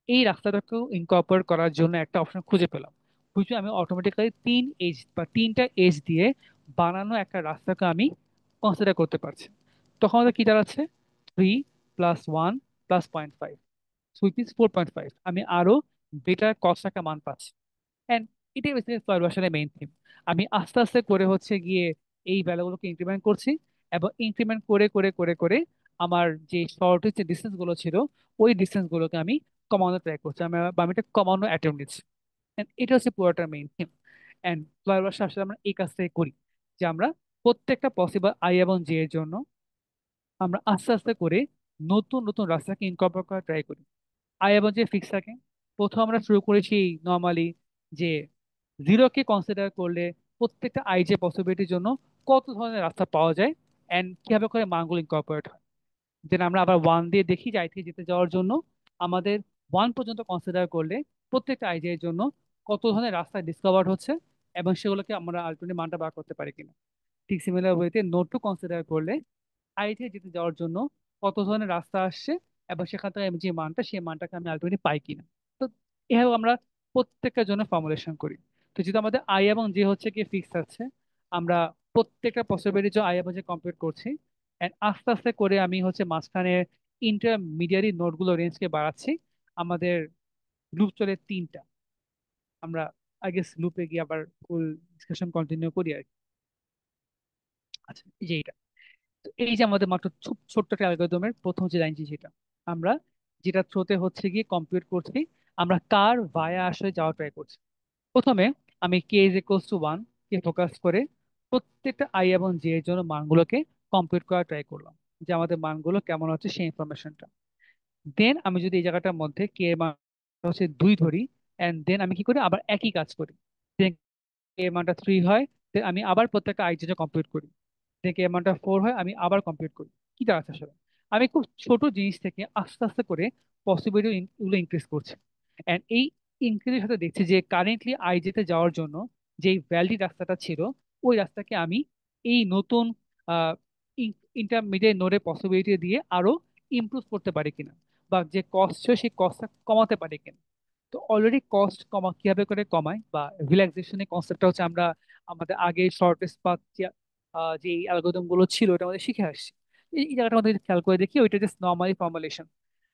এই রাস্তাটাকেও ইনকর্পোরেট করার জন্য একটা অপশন খুঁজে পেলাম। বুঝলি আমি অটোমেটিক্যালি 3 এজ বা 3টা এজ দিয়ে বানানো একটা রাস্তাকে আমি কনসিডার করতে পারছি। তখন আমাদের কি দাঁড়াচ্ছে, 3 + 1 + 0.5, সুইচ ইজ 4.5। আমি আরো বেটার কস্ট একটা মান পাচ্ছি। এন্ড এটাই বেসিক্যালি ফ্লয়েড ভার্সনের মেইন থিম। আমি আস্তে আস্তে করে হচ্ছে গিয়ে এই ভ্যালুগুলোকে ইনক্রিমেন্ট করছি, এবং ইনক্রিমেন্ট করে করে করে করে আমার যে শর্টেজ যে ডিস্টেন্স গুলো ছিল, ওই ডিস্টেন্স গুলোকে আমি কমানোর ট্রাই করছি, আমি এটা কমানো অ্যাটেম্প নিচ্ছি। And এটা হচ্ছে পুরোটার main theme. And Floyd version আসলে আমরা এই কাজটাই করি, যে আমরা প্রত্যেকটা পসিবল আই এবং জে এর জন্য আমরা আস্তে আস্তে করে নতুন নতুন রাস্তাকে ইনকর্পোরেট করার ট্রাই করি। আই এবং জে ফিক্স থাকে। প্রথম আমরা শুরু করেছি নর্মালি যে 0কে কনসিডার করলে প্রত্যেকটা আই জে পসিবিলিটির জন্য কত ধরনের রাস্তা পাওয়া যায়, অ্যান্ড কিভাবে করে মানগুলো ইনকর্পোরেট হয়। দেন আমরা আবার 1 দিয়ে দেখি যে আই থেকে যেতে যাওয়ার জন্য আমাদের 1 পর্যন্ত কনসিডার করলে প্রত্যেকটা আই জে এর জন্য কত ধরনের রাস্তা ডিসকভার হচ্ছে, এবং সেগুলোকে আমরা আলটিমেটলি মানটা বার করতে পারি কিনা। ঠিক সিমিলার ওয়েতে নোট টু কনসিডার করলে আই থেকে যেতে যাওয়ার জন্য কত ধরনের রাস্তা আসছে, এবং সেখান থেকে আমি যে মানটা, সেই মানটাকে আমি আলটিমেটলি পাই কিনা। তো এভাবে আমরা প্রত্যেকটার জন্য ফর্মুলেশন করি। তো যেহেতু আমাদের আই এবং জে হচ্ছে কি ফিক্স আছে, আমরা প্রত্যেকটা পসিবিলিটি যে আই এবং জে কমপ্লিট করছি, এন্ড আস্তে আস্তে করে আমি হচ্ছে মাঝখানে ইন্টারমিডিয়ারি নোডগুলো রেঞ্জকে বাড়াচ্ছি। আমাদের লুপ চলে 3টা। আমরা আগে লুপে গিয়ে আবার ফুল ডিসকাশন কন্টিনিউ করি আর কি। আচ্ছা, এই যে এইটা, তো এই যে আমাদের মাত্র ছোট্ট একটা অ্যালগরিদমের প্রথম যে লাইনটি, সেটা আমরা যেটা থ্রোতে হচ্ছে গিয়ে কম্পিউট করছি, আমরা কার ভায়া আসলে যাওয়া ট্রাই করছি। প্রথমে আমি কে ইজ ইকুয়ালস টু 1 কে ফোকাস করে প্রত্যেকটা আই এবং জে এর জন্য মানগুলোকে কম্পিউট করা ট্রাই করলাম, যে আমাদের মানগুলো কেমন হচ্ছে সেই ইনফরমেশনটা। দেন আমি যদি এই জায়গাটার মধ্যে কে এর মান হচ্ছে 2 ধরি, এন্ড দেন আমি কি করি, আবার একই কাজ করি। এর মানটা 3 হয়, then আমি আবার প্রত্যেকটা আইজে কম্পিউট করি। থেকে এর মানটা 4 হয়, আমি আবার কম্পিউট করি। কি দাঁড়াচ্ছে আসলে, আমি খুব ছোট জিনিস থেকে আস্তে আস্তে করে পসিবিলিটি গুলো ইনক্রিজ করছি। এন্ড এই ইনক্রিজের সাথে দেখছি যে কারেন্টলি আইজেতে যাওয়ার জন্য যে ভ্যালিড রাস্তাটা ছিল, ওই রাস্তাকে আমি এই নতুন ইন্টারমিডিয়েট নোডের পসিবিলিটি দিয়ে আরো ইমপ্রুভ করতে পারি কিনা, বা যে কস্ট ছিল সেই কস্টটা কমাতে পারি কিনা। তো অলরেডি কস্ট কমা কিভাবে করে কমায় বা রিল্যাক্সেশনের কনসেপ্টটা হচ্ছে আমরা আমাদের আগে শর্টেস্ট পাথ যে অ্যালগোরিদম গুলো ছিল ওটা আমাদের শিখে আসছি। এই জায়গাটা আমাদের খেয়াল করে দেখি, ওইটা জাস্ট নর্মালি ফর্মুলেশন,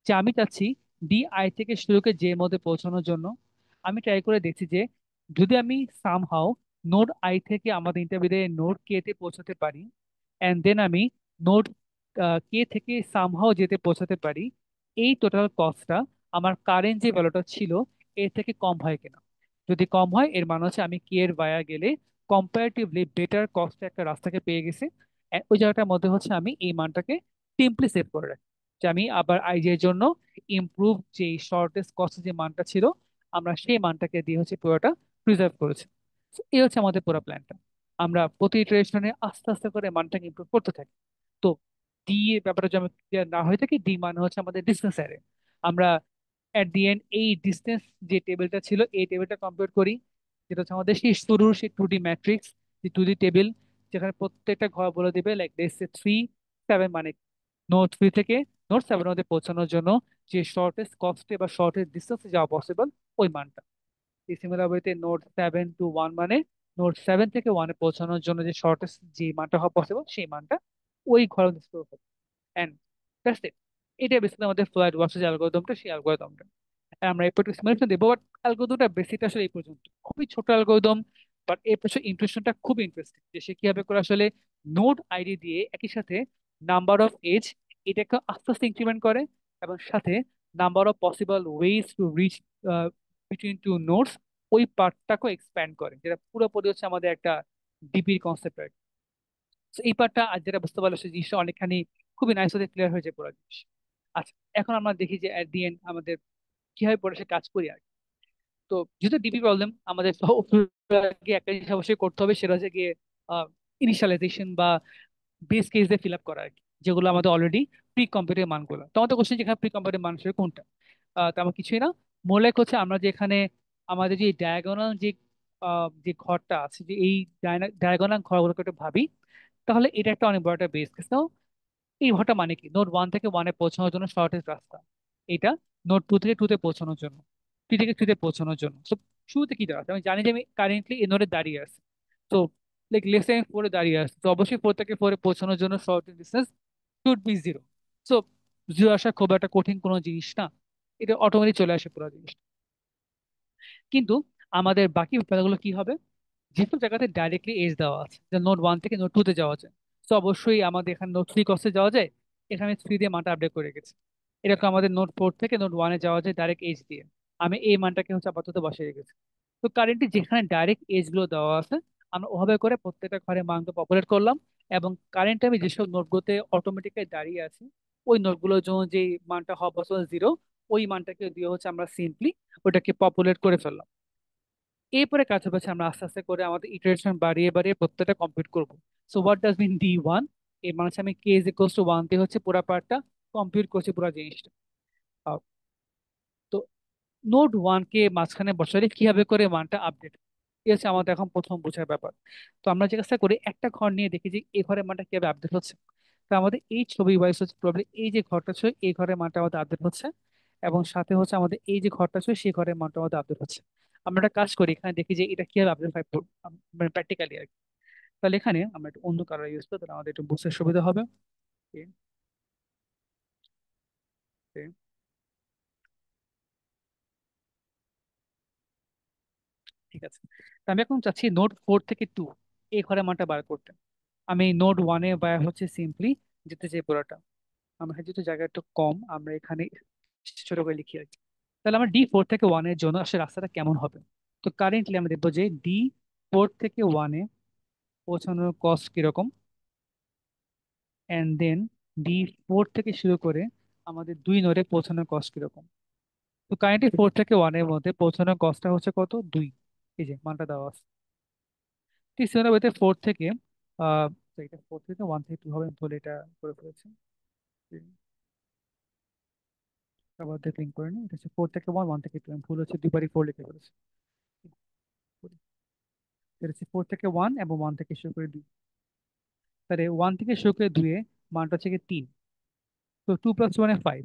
যে আমি চাচ্ছি ডি আই থেকে শুরু করে জে এর মধ্যে পৌঁছানোর জন্য আমি ট্রাই করে দেখছি যে যদি আমি সামহাও নোড আই থেকে আমাদের ইন্টারভিউ নোড কে তে পৌঁছাতে পারি, অ্যান্ড দেন আমি নোড কে থেকে সামহাও যেতে পৌঁছাতে পারি, এই টোটাল কস্টটা আমার কারেন্ট যে ভ্যালুটা ছিল এর থেকে কম হয় কিনা। যদি কম হয় এর মানে হচ্ছে আমি কে এর ভায়া গেলে কম্পারেটিভলি বেটার কস্টে একটা রাস্তাকে পেয়ে গেছি। ওই জায়গাটার মধ্যে হচ্ছে আমি এই মানটাকে সিম্পলি সেভ করে রাখি, যে আমি আবার আইজি এর জন্য ইমপ্রুভ যে শর্টেস্ট কস্ট যে মানটা ছিল আমরা সেই মানটাকে দিয়ে হচ্ছে পুরোটা প্রিজার্ভ করেছি। So, এই হচ্ছে আমাদের পুরো প্ল্যানটা। আমরা প্রতি ইটারেশনে আস্তে আস্তে করে মানটাকে ইমপ্রুভ করতে থাকি। তো ডি এর ব্যাপারে যদি আমি clear না হয়ে থাকি, ডি মানে হচ্ছে আমাদের ডিসটেন্স অ্যারে। আমরা এট দি এন্ড এই ডিসটেন্স যে টেবিলটা ছিল এই টেবিলটা কম্পিউট করি, যেটা হচ্ছে আমাদের সেই শুরুর সেই 2D ম্যাট্রিক্স, যে 2D টেবিল, যেখানে প্রত্যেকটা ঘর বলে দিবে লাইক দিস 3 7, মানে নোট 3 থেকে নোট 7 মধ্যে পৌঁছানোর জন্য যে শর্টেস্ট কস্টে বা শর্টেস্ট ডিস্টেন্সে যাওয়া পসিবল ওই মানটা। এই সিমিলার ওয়েতে নোট 7 to 1 মানে নোট 7 থেকে 1-এ পৌঁছানোর জন্য যে শর্টেস্ট যে মানটা হওয়া পসিবল সেই মানটা ওই ঘরে ডিসপ্লে হবে। And that's it. এটা বেসিক্যালি আমাদের ফ্লাইট ওয়ার্কস যে অ্যালগরিদমটা, সেই অ্যালগরিদমটা আমরা এরপর একটু সিমুলেশন দেবো। বাট অ্যালগোরিদমটা বেসিকটা আসলে এই পর্যন্ত, খুবই ছোট অ্যালগোরিদম। বাট এর পেছনে ইন্টারেস্টটা খুব ইন্টারেস্টিং, যে সে কিভাবে করে আসলে নোড আইডি দিয়ে একই সাথে নাম্বার অফ এজ এটাকে আস্তে আস্তে ইনক্রিমেন্ট করে, এবং সাথে number of possible ways to reach between two nodes ওই পার্টটাকেও এক্সপ্যান্ড করে, যেটা পুরোপুরি হচ্ছে আমাদের একটা ডিপির কনসেপ্ট আর কি। So, এই পার্টটা আজ যেটা বুঝতে পারলো সেই জিনিসটা অনেকখানি খুবই নাইস হতে ক্লিয়ার হয়ে যায় পুরো জিনিস। আচ্ছা, এখন আমরা দেখি যে এট দি এন্ড আমাদের কিভাবে পরে সে কাজ করি আর কি। তো যেহেতু ডিপি প্রবলেম, আমাদের গিয়ে একটা জিনিস অবশ্যই করতে হবে, সেটা হচ্ছে গিয়ে ইনিশিয়ালাইজেশন বা বেস কেস দিয়ে ফিল আপ করা আর কি, যেগুলো আমাদের অলরেডি প্রি কম্পিউটার মানগুলো। তো আমাদের কোশ্চেন যেখানে প্রি কম্পিউটার মান সেটা কোনটা? তেমন কিছুই না। মোলেক হচ্ছে আমরা যে এখানে আমাদের যে ডায়াগোনাল যে ঘরটা আছে, যে এই ডায়াগোনাল ঘরগুলোকে একটু ভাবি, তাহলে এটা একটা অনেক বড় একটা বেস কেস। এই ঘরটা মানে কি, নোট 1 থেকে 1-এ পৌঁছানোর জন্য শর্টেস্ট রাস্তা এটা, নোট 2 থেকে 2-তে পৌঁছানোর জন্য, 3 থেকে 3-তে পৌঁছানোর জন্য। তো শুরুতে কি দাঁড়াচ্ছে, আমি জানি যে আমি কারেন্টলি এই নোটে দাঁড়িয়ে আছি। তো লাইক লেটস সে আমি 4-এ দাঁড়িয়ে আছি, তো অবশ্যই 4 থেকে 4-এ পৌঁছানোর জন্য shortest distance should be 0। So 0 আসা খুব একটা কঠিন কোনো জিনিস না, এটা অটোমেটিক চলে আসে পুরো জিনিস। কিন্তু আমাদের বাকি উপায়গুলো কি হবে? যেসব জায়গাতে ডাইরেক্টলি এজ দেওয়া আছে, যে নোট 1 থেকে নোট 2-তে যাওয়া যায়, তো অবশ্যই আমাদের এখানে নোট 3 কস্টে যাওয়া যায়, এখানে 3 দিয়ে মানটা আপডেট করে রেখেছি। এরকম আমাদের নোট 4 থেকে নোট 1-এ যাওয়া যায় ডাইরেক্ট এজ দিয়ে, আমি এই মানটাকে হচ্ছে আপাতত বসিয়ে রেখেছি। তো কারেন্টলি যেখানে ডাইরেক্ট এজ গুলো দেওয়া আছে আমরা ওভাবে করে প্রত্যেকটা ঘরে মানকে পপুলেট করলাম, এবং কারেন্ট আমি যেসব নোটগুলোতে অটোমেটিক্যালি দাঁড়িয়ে আছি ওই নোটগুলোর জন্য যে মানটা হওয়া পসিবল 0, ওই মানটাকে দিয়ে হচ্ছে আমরা সিম্পলি ওটাকে পপুলেট করে ফেললাম। এরপরে কাজ হবে হচ্ছে আমরা আস্তে আস্তে করে আমাদের ইটারেশন বাড়িয়ে বাড়িয়ে প্রত্যেকটা কমপ্লিট করব। So what does mean D1, এর মানে হচ্ছে আমি কে ইজ ইকুয়ালস টু 1 দিয়ে হচ্ছে পুরো পার্টটা কমপ্লিট করছি পুরো জিনিসটা। আহ, তো নোট 1 কে মাঝখানে বসালে কিভাবে করে মানটা আপডেট, এই হচ্ছে আমাদের এখন প্রথম বোঝার ব্যাপার। তো আমরা যে কাজটা করি, একটা ঘর নিয়ে দেখি যে এই ঘরের মানটা কিভাবে আপডেট হচ্ছে। তো আমাদের এই ছবি ওয়াইজ হচ্ছে প্রবলেম, এই যে ঘরটা ছিল এই ঘরের মানটা আমাদের আপডেট হচ্ছে, এবং সাথে হচ্ছে আমাদের এই যে ঘরটা ছিল সেই ঘরের মানটা আমাদের আপডেট হচ্ছে। আমরা একটা কাজ করি, এখানে দেখি যে এটা কিভাবে আপডেট হয় মানে প্র্যাকটিক্যালি আর কি। তাহলে এখানে আমরা একটু অন্য কালার ইউজ করি, তাহলে আমাদের একটু বুঝতে সুবিধা হবে। Okay, okay, ঠিক আছে। তো আমি এখন চাচ্ছি নোট 4 থেকে 2 এই ঘরের মানটা বার করতে। আমি নোট 1-এ বা হচ্ছে সিম্পলি যেতে চাই পুরোটা। আমার কাছে যেহেতু জায়গা একটু কম, আমরা এখানে ছোট করে লিখি আর কি। তাহলে আমার D4 থেকে 1-এর জন্য আসলে রাস্তাটা কেমন হবে? তো কারেন্টলি আমরা দেখবো যে D4 থেকে 1-এ পৌঁছানোর কস্ট কিরকম, অ্যান্ড দেন D4 থেকে শুরু করে আমাদের 2 নোডে পৌঁছানোর কস্ট কিরকম। তো কারেন্টলি 4 থেকে 1-এর মধ্যে পৌঁছানোর কস্টটা হচ্ছে কত, 2। এই যে মানটা দেওয়া আছে। ঠিক সেভাবে 4 থেকে আহ এটা 4 থেকে 1 থেকে 2 হবে, আমি ভুলে এটা করে ফেলেছি। আবার দেখে লিঙ্ক করে নিই, এটা হচ্ছে 4 থেকে 1, 1 থেকে 2, আমি ভুল হচ্ছে দুবারই 4 লিখে ফেলেছি। এটা হচ্ছে 4 থেকে 1 এবং 1 থেকে শুরু করে 2। তাহলে 1 থেকে শুরু করে 2-এ মানটা হচ্ছে কি 3। তো 2 + 1-এ 5।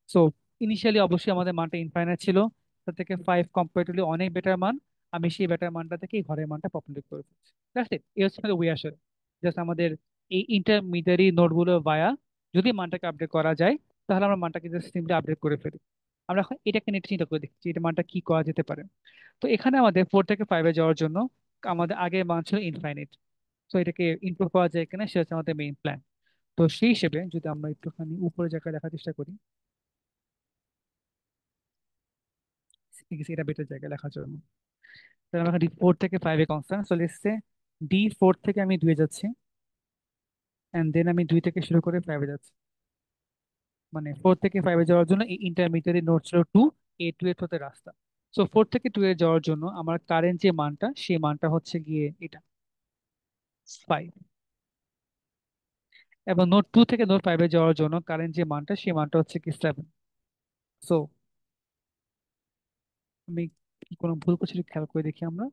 সো ইনিশিয়ালি অবশ্যই আমাদের মানটা ইনফাইনাইট ছিল, তার থেকে 5 কম্পারেটিভলি অনেক বেটার মান। আমি সেই বেটার মানটা থেকে এই ঘরের মানটা পপুলেট করে ফেলছি। দ্যাটস ইট, এই হচ্ছে আমাদের ওয়ে আসলে। জাস্ট আমাদের এই ইন্টারমিডিয়ারি নোডগুলো ভায়া যদি মানটাকে আপডেট করা যায়, তাহলে আমরা মানটাকে জাস্ট সিম্পলি আপডেট করে ফেলি। আমরা এখন এটাকে নিয়ে চিন্তা করে দেখছি এটা মানটা কি করা যেতে পারে। তো এখানে আমাদের 4 থেকে 5-এ যাওয়ার জন্য আমাদের আগের মান ছিল ইনফাইনাইট। তো এটাকে ইমপ্রুভ করা যায় কিনা সেটা হচ্ছে আমাদের মেইন প্ল্যান। তো সেই হিসেবে যদি আমরা একটুখানি উপরে জায়গায় দেখার চেষ্টা করি, ঠিক আছে, এটা বেটার জায়গায় লেখার জন্য। তাহলে আমরা 4 থেকে 5-এ কনস্ট্যান্ট চলে এসছে। D4 থেকে আমি 2-এ যাচ্ছি, এন্ড দেন আমি 2 থেকে শুরু করে 5-এ যাচ্ছি। মানে 4 থেকে 5-এ যাওয়ার জন্য এই ইন্টারমিডিয়ারি নোড ছিল 2, A2 এর হতে রাস্তা। সো 4 থেকে 2-এ যাওয়ার জন্য আমার কারেন্ট যে মানটা সেই মানটা হচ্ছে গিয়ে এটা 5। এবং নোড 2 থেকে নোড 5-এ যাওয়ার জন্য কারেন্ট যে মানটা সেই মানটা হচ্ছে কি 7। সো আমি কি কোনো ভুল করছি একটু খেয়াল করে দেখি আমরা,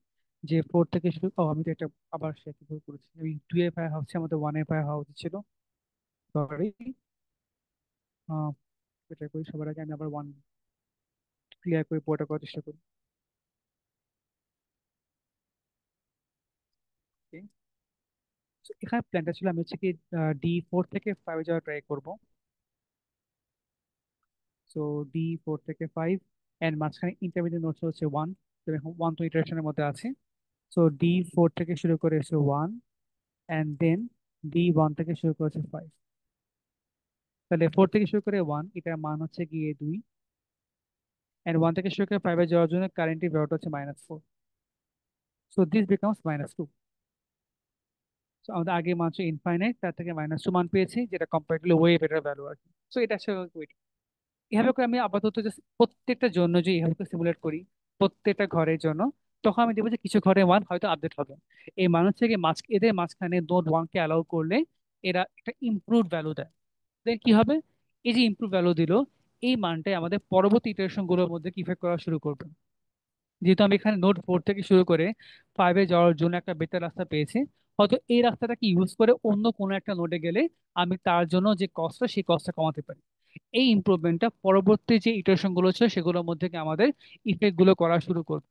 যে 4 থেকে শুরু, ও আমি তো একটা আবার সে কি ভুল করেছি, ওই 2 এর হচ্ছে আমাদের 1-এর হওয়া উচিত ছিল। সরি, এটা করি সবার আগে আমি আবার 1 ক্লিয়ার করে পুরোটা করার চেষ্টা করি। Okay? So, এখানে প্ল্যানটা ছিল আমি হচ্ছে কি D4 থেকে 5-এ যাওয়ার ট্রাই করবো। সো D4 থেকে 5, এন্ড মাঝখানে ইন্টারমিডিয়েট নোটস হচ্ছে 1। তো এখন 1 তো ইটারেশনের মধ্যে আছে। সো D4 থেকে শুরু করে হচ্ছে 1, এন্ড দেন D1 থেকে শুরু করেছে 5। তাহলে 4 থেকে শুরু করে 1, এটার মান হচ্ছে গিয়ে 2, এন্ড 1 থেকে শুরু করে 5-এ যাওয়ার জন্য কারেন্টের ভ্যালুটা হচ্ছে -4। So this becomes -2। সো আমাদের আগে মান ছিল ইনফাইনাইট, তার থেকে -2 মান পেয়েছি, যেটা কম্পারেটিভলি ওয়ে বেটার ভ্যালু আর কি। সো এটা আসলে এভাবে করে আমি আপাতত just প্রত্যেকটা জন্য যে এভাবে সিমুলেট করি প্রত্যেকটা ঘরের জন্য, তখন আমি দেখবো যে কিছু ঘরে মান হয়তো আপডেট হবে। এই মানুষ থেকে এদের মাঝখানে নোড 1 কে অ্যালাউ করলে এরা একটা ইমপ্রুভ ভ্যালু দেয়। দেন কি হবে, এই যে ইমপ্রুভ ভ্যালু দিল, এই মানটাই আমাদের পরবর্তী ইটারেশন গুলোর মধ্যে কি ইফেক্ট করা শুরু করবে। যেহেতু আমি এখানে নোড 4 থেকে শুরু করে 5-এ যাওয়ার জন্য একটা বেটার রাস্তা পেয়েছি, হয়তো এই রাস্তাটাকে ইউজ করে অন্য কোনো একটা নোডে গেলে আমি তার জন্য যে কস্টটা সেই কস্টটা কমাতে পারি। এই ইমপ্রুভমেন্টটা পরবর্তী যে ইটারেশন গুলো ছিল সেগুলোর মধ্যে কি আমাদের ইফেক্ট গুলো করা শুরু করবে।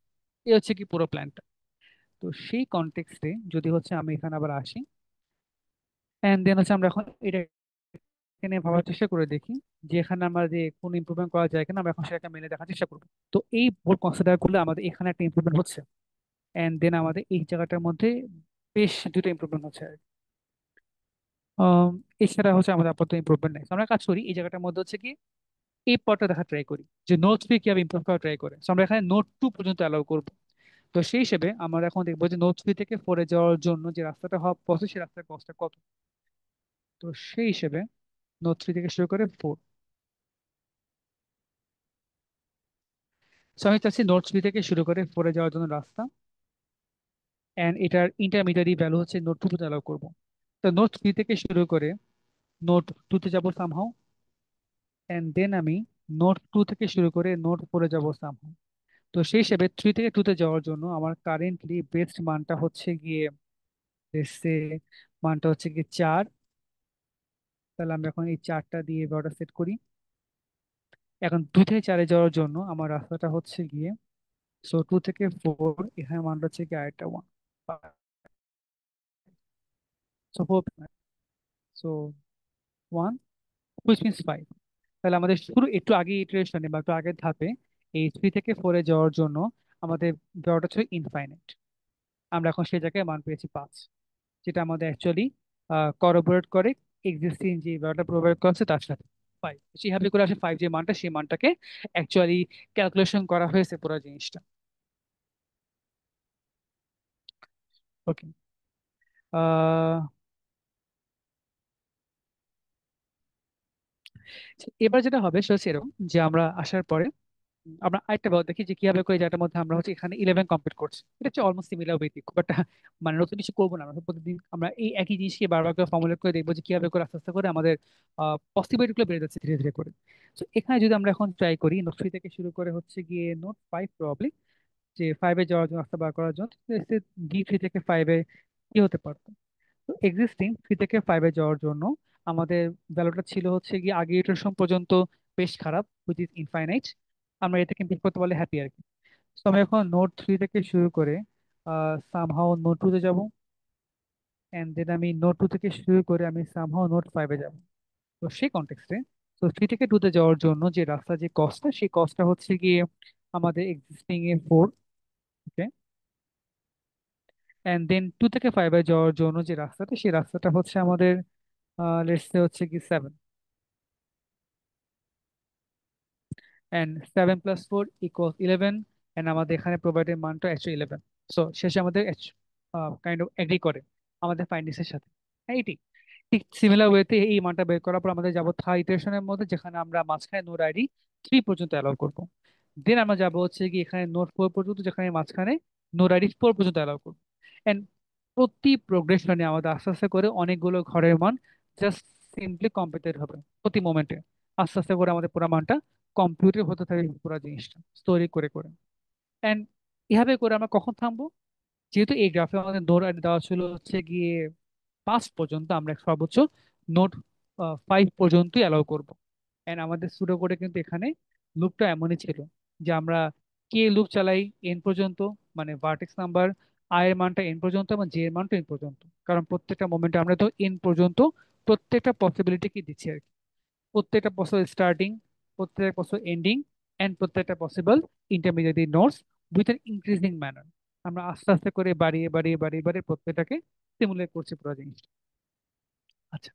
এই হচ্ছে কি পুরো প্ল্যানটা। তো সেই কনটেক্সটে যদি হচ্ছে আমি এখানে আবার আসি, এন্ড দেন হচ্ছে আমরা এখন এটা এখানে ভাবার চেষ্টা করে দেখি যে এখানে আমরা যে কোন ইমপ্রুভমেন্ট করা যায় কিনা, আমরা এখন সেটাকে মেনে দেখার চেষ্টা করবো। তো এই বোর্ড কনসিডার করলে আমাদের এখানে একটা ইমপ্রুভমেন্ট হচ্ছে, এন্ড দেন আমাদের এই জায়গাটার মধ্যে বেশ দুটো ইমপ্রুভমেন্ট হচ্ছে আর কি। আম, এছাড়া হচ্ছে আমাদের আপাতত ইমপ্রুভমেন্ট নেই। So, আমরা কাজ করি এই জায়গাটার মধ্যে হচ্ছে কি এই পথটা দেখা ট্রাই করি যে নোট 3 কিভাবে ইমপ্রুভ করা ট্রাই করে। So, আমরা এখানে নোড 2 পর্যন্ত অ্যালাউ করবো। তো সেই হিসেবে আমরা এখন দেখবো যে নোড 3 থেকে 4-এ যাওয়ার জন্য যে রাস্তাটা হওয়া পথে সেই রাস্তার কষ্টটা কত। তো সেই হিসেবে নোড 3 থেকে শুরু করে 4। সো আমি চাচ্ছি নোড 3 থেকে শুরু করে 4-এ যাওয়ার জন্য রাস্তা, এন্ড এটার ইন্টারমিডিয়ারি ভ্যালু হচ্ছে নোড 2 পর্যন্ত অ্যালাউ করবো। তো নোড 3 থেকে শুরু করে নোড 2-তে যাবো সামহাও, এন্ড দেন আমি নোড 2 থেকে শুরু করে নোড 4-এ যাবো সামহাও। তো সেই হিসেবে 3 থেকে 2-তে যাওয়ার জন্য আমার কারেন্টলি বেস্ট মানটা হচ্ছে গিয়ে সে মানটা হচ্ছে গিয়ে 4। তাহলে আমরা এখন এই 4টা দিয়ে এবারটা সেট করি। এখন 2 থেকে 4-এ যাওয়ার জন্য আমার রাস্তাটা হচ্ছে গিয়ে, সো 2 থেকে 4, এখানে মানটা হচ্ছে গিয়ে আরেকটা 1। So 4, so 1, which means 5। তাহলে আমাদের শুরু একটু আগে ইটারেশনে বা একটু আগের ধাপে এই 3 থেকে 4-এ যাওয়ার জন্য আমাদের দেওয়াটা ছিল ইনফাইনাইট। আমরা এখন সেই জায়গায় মান পেয়েছি 5, যেটা আমাদের অ্যাকচুয়ালি করবোরেট করে এক্সিস্টিং যে ভ্যালুটা প্রোভাইড করছে তার সাথে 5। সেইভাবে করে আসে 5 যে মানটা সেই মানটাকে অ্যাকচুয়ালি ক্যালকুলেশন করা হয়েছে পুরো জিনিসটা। ওকে। এবার যেটা হবে সেটা হচ্ছে এরকম যে আমরা আসার পরে আমরা আরেকটা ভাবে দেখি যে কিভাবে করে যেটার মধ্যে আমরা হচ্ছে এখানে 11 কমপ্লিট করছি। এটা হচ্ছে অলমোস্ট সিমিলার উইথ, খুব একটা মানে নতুন কিছু করবো না। আমরা প্রতিদিন আমরা এই একই জিনিসকে বারবার করে ফর্মুলেট করে দেখবো যে কিভাবে করে আস্তে আস্তে করে আমাদের পসিবিলিটি গুলো বেড়ে যাচ্ছে ধীরে ধীরে করে। তো এখানে যদি আমরা এখন ট্রাই করি নোড 3 থেকে শুরু করে হচ্ছে গিয়ে নোড 5 প্রবাবলি, যে 5-এ যাওয়ার জন্য রাস্তা বার করার জন্য D3 থেকে 5-এ কি হতে পারতো। তো এক্সিস্টিং 3 থেকে 5-এ যাওয়ার জন্য আমাদের ভ্যালুটা ছিল হচ্ছে গিয়ে আগে ইটারেশন পর্যন্ত বেশ খারাপ, হুইচ ইজ ইনফাইনাইট। আমরা এটা ইমপ্রুভ করতে পারলে হ্যাপি আর কি। তো আমি এখন নোড 3 থেকে শুরু করে সামহাও নোড 2-তে যাব, এন্ড দেন আমি নোড 2 থেকে শুরু করে আমি সামহাও নোড 5-এ যাব। তো সেই কনটেক্সটে তো 3 থেকে 2-তে যাওয়ার জন্য যে রাস্তা, যে কস্টটা, সেই কস্টটা হচ্ছে গিয়ে আমাদের existing A 4। Okay. And then 2 থেকে 5-এ যাওয়ার জন্য যে রাস্তাটা, সেই রাস্তাটা হচ্ছে আমাদের লেটস সে হচ্ছে কি 7। এন্ড 7 + 4 = 11। এন্ড আমাদের এখানে প্রোভাইডেড মানটা অ্যাকচুয়ালি 11। সো শেষে আমাদের কাইন্ড অফ এগ্রি করে আমাদের ফাইন্ডিংস এর সাথে। হ্যাঁ, এটি ঠিক সিমিলার ওয়েতে এই মানটা বের করার পর আমাদের যাবো থার্ড ইটারেশনের মধ্যে, যেখানে আমরা মাঝখানে নোড আইডি 3 পর্যন্ত অ্যালাউ করবো। দেন আমরা যাবো হচ্ছে কি এখানে নোড 4 পর্যন্ত, যেখানে মাঝখানে নোড আইডি 4 পর্যন্ত অ্যালাউ করবো। এন্ড প্রতি প্রোগ্রেশনে আমাদের আস্তে আস্তে করে অনেকগুলো ঘরের মান জাস্ট সিম্পলি কম্পিউটেড হবে প্রতি মোমেন্টে। আস্তে আস্তে করে আমাদের পুরো মানটা কম্পিউটার হতে থাকে, পুরো জিনিসটা স্টোরি করে করে। এন্ড এভাবে করে আমরা কখন থামবো? যেহেতু এই গ্রাফে আমাদের নোড আইডি দেওয়া ছিল হচ্ছে গিয়ে 5 পর্যন্ত, আমরা সর্বোচ্চ নোড 5 পর্যন্তই অ্যালাউ করবো। এন্ড আমাদের সুডো কোডে কিন্তু এখানে লুপটা এমনই ছিল যে আমরা কে লুপ চালাই এন পর্যন্ত, মানে ভার্টেক্স নাম্বার আই এর মানটা এন পর্যন্ত এবং জে এর মানটা এন পর্যন্ত। কারণ প্রত্যেকটা মোমেন্টে আমরা তো এন পর্যন্ত প্রত্যেকটা পসিবিলিটি কি দিচ্ছি আর কি। প্রত্যেকটা পসিবল স্টার্টিং, প্রত্যেকটা পসিবল এন্ডিং, এন্ড প্রত্যেকটা possible intermediate notes with an increasing manner. আমরা আস্তে আস্তে করে বাড়িয়ে বাড়িয়ে বাড়িয়ে বাড়িয়ে প্রত্যেকটাকে সিমুলেট করছি পুরো জিনিসটা। আচ্ছা।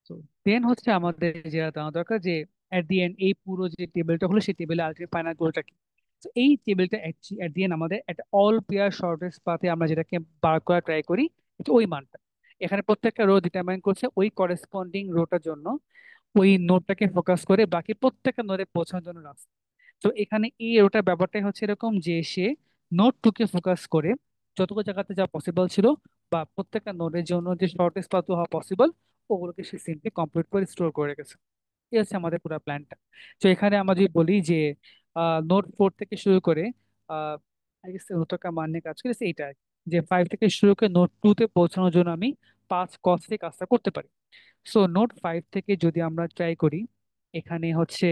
তো দেন হচ্ছে আমাদের যেটা জানা দরকার যে এট দি এন্ড এই পুরো যে টেবিলটা হলো, সেই টেবিলে আলটিমেট ফাইনাল গোলটা কি। তো এই টেবিলটা এট দি এন্ড আমাদের একটা অল পেয়ার শর্টেস্ট পাথে আমরা যেটাকে বার করা ট্রাই করি, এটা ওই মানটা। এখানে প্রত্যেকটা রো ডিটারমাইন করছে ওই করেসপন্ডিং রোটার জন্য, ওই নোডটাকে ফোকাস করে বাকি প্রত্যেকটা নোডে পৌঁছানোর জন্য রাস্তা। তো এখানে এই রোটার ব্যাপারটাই হচ্ছে এরকম যে সে নোড 2 কে ফোকাস করে যতগুলো জায়গাতে যা পসিবল ছিল বা প্রত্যেকটা নোডের জন্য যে শর্টেস্ট পাথ হওয়া পসিবল, ওগুলোকে সে সিম্পলি কমপ্লিট করে স্টোর করে রেখেছে। এই হচ্ছে আমাদের পুরো প্ল্যানটা। তো এখানে আমরা যদি বলি যে নোড 4 থেকে শুরু করে আহ I guess রোটাকা মান নিয়ে কাজ করেছে এইটা আর কি, যে 5 থেকে শুরু করে নোড 2 তে পৌঁছানোর জন্য আমি 5 কস্টে কাজটা করতে পারি। সো নোড 5 থেকে যদি আমরা ট্রাই করি, এখানে হচ্ছে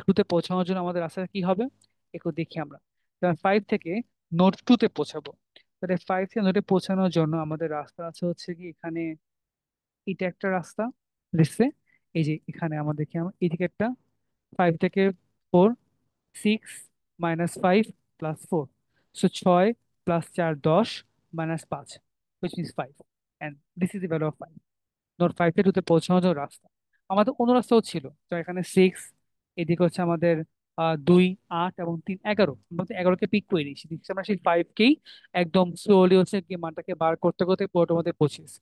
2 তে পৌঁছানোর জন্য আমাদের রাস্তা কি হবে একটু দেখি আমরা। 5 থেকে নোড 2 তে পৌঁছাবো। তাহলে 5 থেকে নোডে পৌঁছানোর জন্য আমাদের রাস্তা আছে হচ্ছে কি এখানে, এটা একটা রাস্তা লিখছে। এই যে এখানে আমরা দেখি, আমরা এদিকে একটা 5 থেকে 4, 6 - 5 + 4, so 6 + 4 = 10 - 5, which means 5, and this is the value of 5। Note 5 থেকে 2 তে পৌঁছানোর জন্য রাস্তা আমাদের অন্য রাস্তাও ছিল, তো এখানে 6, এদিকে হচ্ছে আমাদের 2, 8 এবং 3, 11। আমরা তো 11কে পিক করে নিয়েছি, দেখছি আমরা সেই 5কেই একদম স্লোলি হচ্ছে কি মানটাকে বার করতে করতে পুরোটার মধ্যে পৌঁছেছি।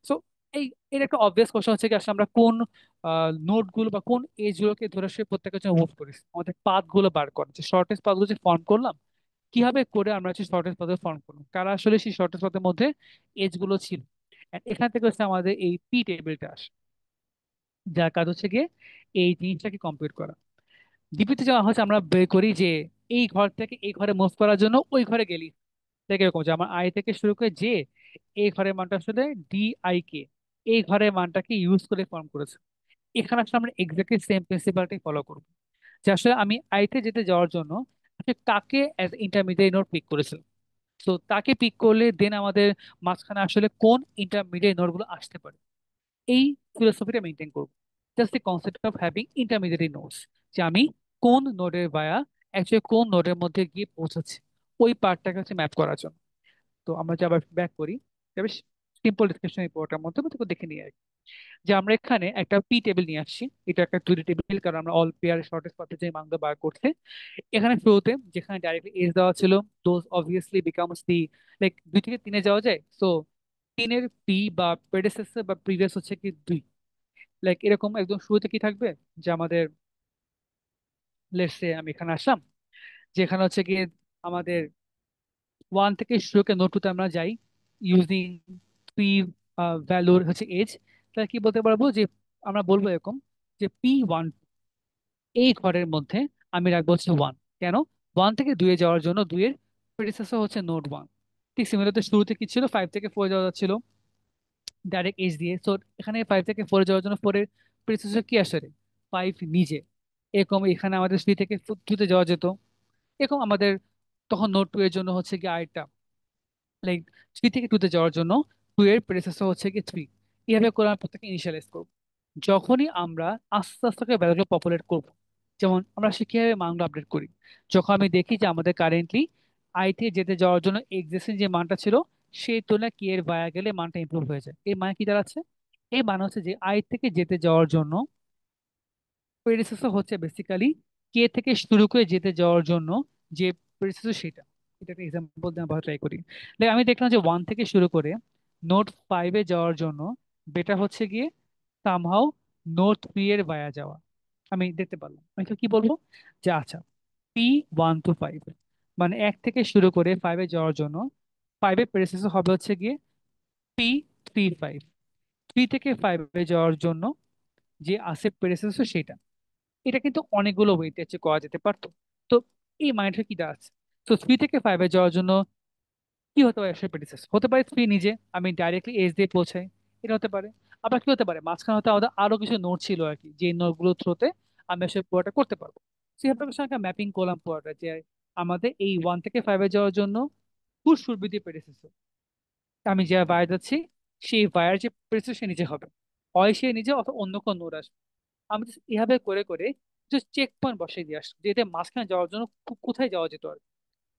সো এই এর একটা অবভিয়াস কোশ্চেন হচ্ছে কি, আসলে আমরা কোন নোট গুলো বা কোন এজ গুলোকে ধরে সে প্রত্যেকের জন্য মুভ করেছি, আমাদের পাথ গুলো বার করা, যে শর্টেস্ট পাথ গুলো যে ফর্ম করলাম, কিভাবে করে আমরা হচ্ছে শর্টেস্ট পাথে ফর্ম করলাম, কারা আসলে সেই শর্টেস্ট পাথের মধ্যে এজ গুলো ছিল। And এখান থেকে হচ্ছে আমাদের এই পি টেবিলটা আসে, যার কাজ হচ্ছে গিয়ে এই জিনিসটাকে কম্পিউট করা। ডিপিতে যাওয়া হচ্ছে আমরা বের করি যে এই ঘর থেকে এই ঘরে মুভ করার জন্য ওই ঘরে গেলি, দেখে এরকম যে আমার আই থেকে শুরু করে যে এই ঘরের মানটা আসলে DI কে এই ঘরের মানটাকে ইউজ করে ফর্ম করেছে। এখানে আসলে আমরা এক্স্যাক্টলি সেম প্রিন্সিপালটাই ফলো করবো, যে আসলে আমি আইতে যেতে যাওয়ার জন্য আসলে কাকে অ্যাজ ইন্টারমিডিয়েট নোড পিক করেছিলাম। তো তাকে পিক করলে দেন আমাদের মাঝখানে আসলে কোন ইন্টারমিডিয়েট নোড গুলো আসতে পারে, এই ফিলোসফিটা মেনটেন করবো। Just the concept of having intermediate nodes, যে আমি কোন নোডের বায়া অ্যাকচুয়ালি কোন নোডের মধ্যে গিয়ে পৌঁছাচ্ছি, ওই পার্টটাকে হচ্ছে ম্যাপ করার জন্য। তো আমরা যে আবার ব্যাক করি, তবে সিম্পল ডিসকাশন এই পুরোটার মধ্যে তো দেখে নিই আর কি। যে আমরা এখানে একটা পি টেবিল নিয়ে আসছি, এটা একটা 2D টেবিল, কারণ আমরা অল পেয়ার শর্টেস্ট পাথে যে মানগুলো বার করছে। এখানে শুরুতে যেখানে ডাইরেক্টলি এজ দেওয়া ছিল, those obviously becomes the, like 2 থেকে 3-এ যাওয়া যায়, সো 3-এর পি বা প্রেডেসেসর বা প্রিভিয়াস হচ্ছে কি 2। লাইক এরকম একদম শুরুতে কি থাকবে, যে আমাদের লেটস সে আমি এখানে আসলাম, যেখানে হচ্ছে গিয়ে আমাদের 1 থেকে শুরু করে নোট 2 তে আমরা যাই ইউজিং 3 ভ্যালুর হচ্ছে এজ। তাহলে কি বলতে পারবো যে আমরা বলবো এরকম যে P1 এই ঘরের মধ্যে আমি রাখবো হচ্ছে 1। কেন? 1 থেকে 2-এ যাওয়ার জন্য 2-এর প্রেডিসেসর হচ্ছে নোড 1। ঠিক সিমিলার, তো শুরুতে কি ছিল, 5 থেকে 4 যাওয়া যাচ্ছিল ডাইরেক্ট এজ দিয়ে। তো এখানে 5 থেকে 4 যাওয়ার জন্য 4-এর প্রেডিসেসর কি আসে রে, 5 নিজে। এরকম এখানে আমাদের 3 থেকে 2-তে যাওয়া যেত। এরকম আমাদের তখন নোড 2 এর জন্য হচ্ছে কি আরেকটা, লাইক 3 থেকে 2-তে যাওয়ার জন্য 2 এর প্রেডিসেসর হচ্ছে কি 3। এইভাবে করে আমরা প্রত্যেককে ইনিশিয়ালাইজ করবো। যখনই আমরা আস্তে আস্তে করে ভ্যালুগুলো পপুলেট করব। যেমন আমরা সে কিভাবে মানগুলো আপডেট করি, যখন আমি দেখি যে আমাদের কারেন্টলি আই থেকে যেতে যাওয়ার জন্য এক্সিস্টিং যে মানটা ছিল সেই তুলনায় কে এর বায়া গেলে মানটা ইমপ্রুভ হয়ে যায়। এই মানে কি দাঁড়াচ্ছে, এই মানে হচ্ছে যে আই থেকে যেতে যাওয়ার জন্য প্রেডিসেসর হচ্ছে বেসিক্যালি কে থেকে শুরু করে যেতে যাওয়ার জন্য যে প্রেডিসেসর সেটা। এটা একটা এক্সাম্পল দিয়ে আমরা ট্রাই করি। আমি দেখলাম যে ওয়ান থেকে শুরু করে নোট ফাইভে যাওয়ার জন্য বেটার হচ্ছে গিয়ে সামহাও নোট থ্রি এর বায়া যাওয়া। আমি দেখতে পারলাম, আমি তো কি বলবো যে আচ্ছা, P1 to 5, মানে এক থেকে শুরু করে ফাইভে যাওয়ার জন্য ফাইভের প্রেডিসেসর হবে হচ্ছে গিয়ে P3 5। থ্রি থেকে ফাইভে যাওয়ার জন্য যে আছে প্রেডিসেসর সেটা। এটা কিন্তু অনেকগুলো ওয়েতে হচ্ছে করা যেতে পারতো। তো এই মাইন্ডটা কি দাঁড়াচ্ছে, তো থ্রি থেকে ফাইভে যাওয়ার জন্য কি হতে পারে, আসলে প্রেডিসেসর হতে পারে থ্রি নিজে, আমি ডাইরেক্টলি এজ দিয়ে পৌঁছাই, এটা হতে পারে। আবার কি হতে পারে, মাঝখানে হয়তো আমাদের আরো কিছু নোট ছিল আর কি, যে নোটগুলোর থ্রুতে আমি আসলে পুরোটা করতে পারবো। সেই একটা ম্যাপিং করলাম পুরোটা, যে আমাদের এই ওয়ান থেকে ফাইভে যাওয়ার জন্য হু শুড বি দি প্রেডিসেসর। আমি যে বায়ার যাচ্ছি সেই বায়ার যে প্রেডিসেসর সে নিজে হবে, হয় সে নিজে অথবা অন্য কোনো নোট আসবে। আমি just এভাবে করে করে জাস্ট চেক পয়েন্ট বসিয়ে দিয়ে আসছি যে এদের মাঝখানে যাওয়ার জন্য কোথায় যাওয়া যেত আর কি,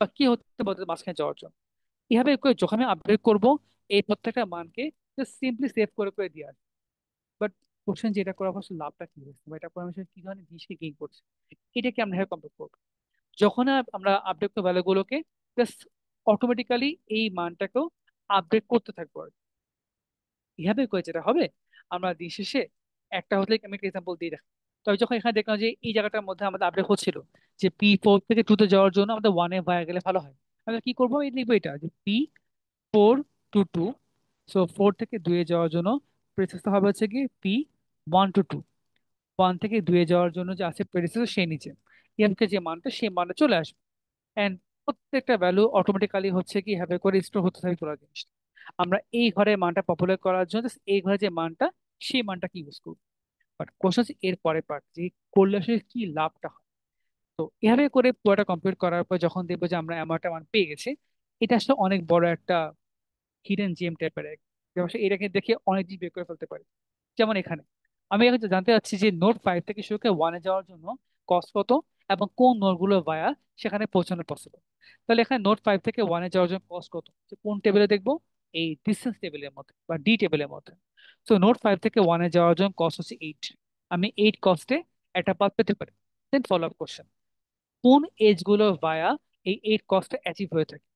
বা কি হতে পারে এদের মাঝখানে যাওয়ার জন্য। এভাবে করে যখন আমি আপডেট করব এই প্রত্যেকটা মানকে জাস্ট সিম্পলি সেভ করে করে দিয়ে আসবো। বাট কোশ্চেন যেটা করার পর আসলে লাভটা কি হচ্ছে, বা এটা করে আমি আসলে কি ধরনের জিনিসকে গেইন করছি, এটাকে আমরা এভাবে কমপ্লিট করবো। যখন আমরা আপডেট ভ্যালুগুলোকে জাস্ট অটোমেটিক্যালি এই মানটাকেও আপডেট করতে থাকবো আর কি। এভাবে করে যেটা হবে, আমরা দিন শেষে একটা হলে আমি একটা এক্সাম্পল দিয়ে রাখি। তবে যখন এখানে দেখলাম যে এই জায়গাটার মধ্যে আমাদের আপডেট হচ্ছিল যে P4 থেকে 2 তে যাওয়ার জন্য আমাদের ওয়ানে ভায়া গেলে ভালো হয়, আমরা কি করবো, এই লিখবো এটা যে P4 to 2। সো 4 থেকে 2-এ যাওয়ার জন্য প্রেসেসর হবে হচ্ছে কি P1 to 2। 1 থেকে 2-এ যাওয়ার জন্য যে আছে প্রেসেসর সেই নিচে এমকে যে মানটা সেই মানটা চলে আসবে। এন্ড প্রত্যেকটা ভ্যালু অটোমেটিক্যালি হচ্ছে কি হবে করে স্টোর হতে থাকে পুরো জিনিসটা। আমরা এই ঘরের মানটা পপুলেট করার জন্য just এই ঘরে যে মানটা সেই মানটাকে ইউজ করবো। বাট কোশ্চেন হচ্ছে এর পরের পার্ট, যে করলে আসলে কি লাভটা হয়। তো এভাবে করে পুরোটা কমপ্লিট করার পর যখন দেখবো যে আমরা এমন একটা মান পেয়ে গেছি, এটা আসলে অনেক বড় একটা হিডেন জেম টাইপের এক, যেমন এটাকে দেখে অনেক জিনিস বের করে ফেলতে পারি। যেমন এখানে আমি এখন জানতে চাচ্ছি যে নোট ফাইভ থেকে শুরু করে ওয়ানে যাওয়ার জন্য কস্ট কত, এবং কোন নোটগুলো ভায়া সেখানে পৌঁছানো পসিবল। তাহলে এখানে নোট ফাইভ থেকে ওয়ানে যাওয়ার জন্য কস্ট কত, যে কোন টেবিলে দেখবো, এই ডিসটেন্স টেবিলের মধ্যে বা ডি টেবিলের মধ্যে। তো নোট ফাইভ থেকে ওয়ানে যাওয়ার জন্য কস্ট হচ্ছে 8। আমি 8 কস্টে একটা পাথ পেতে পারি। দেন ফলো আপ কোশ্চেন, কোন এজ গুলো ভায়া এই 8 কস্টে অ্যাচিভ হয়ে থাকে,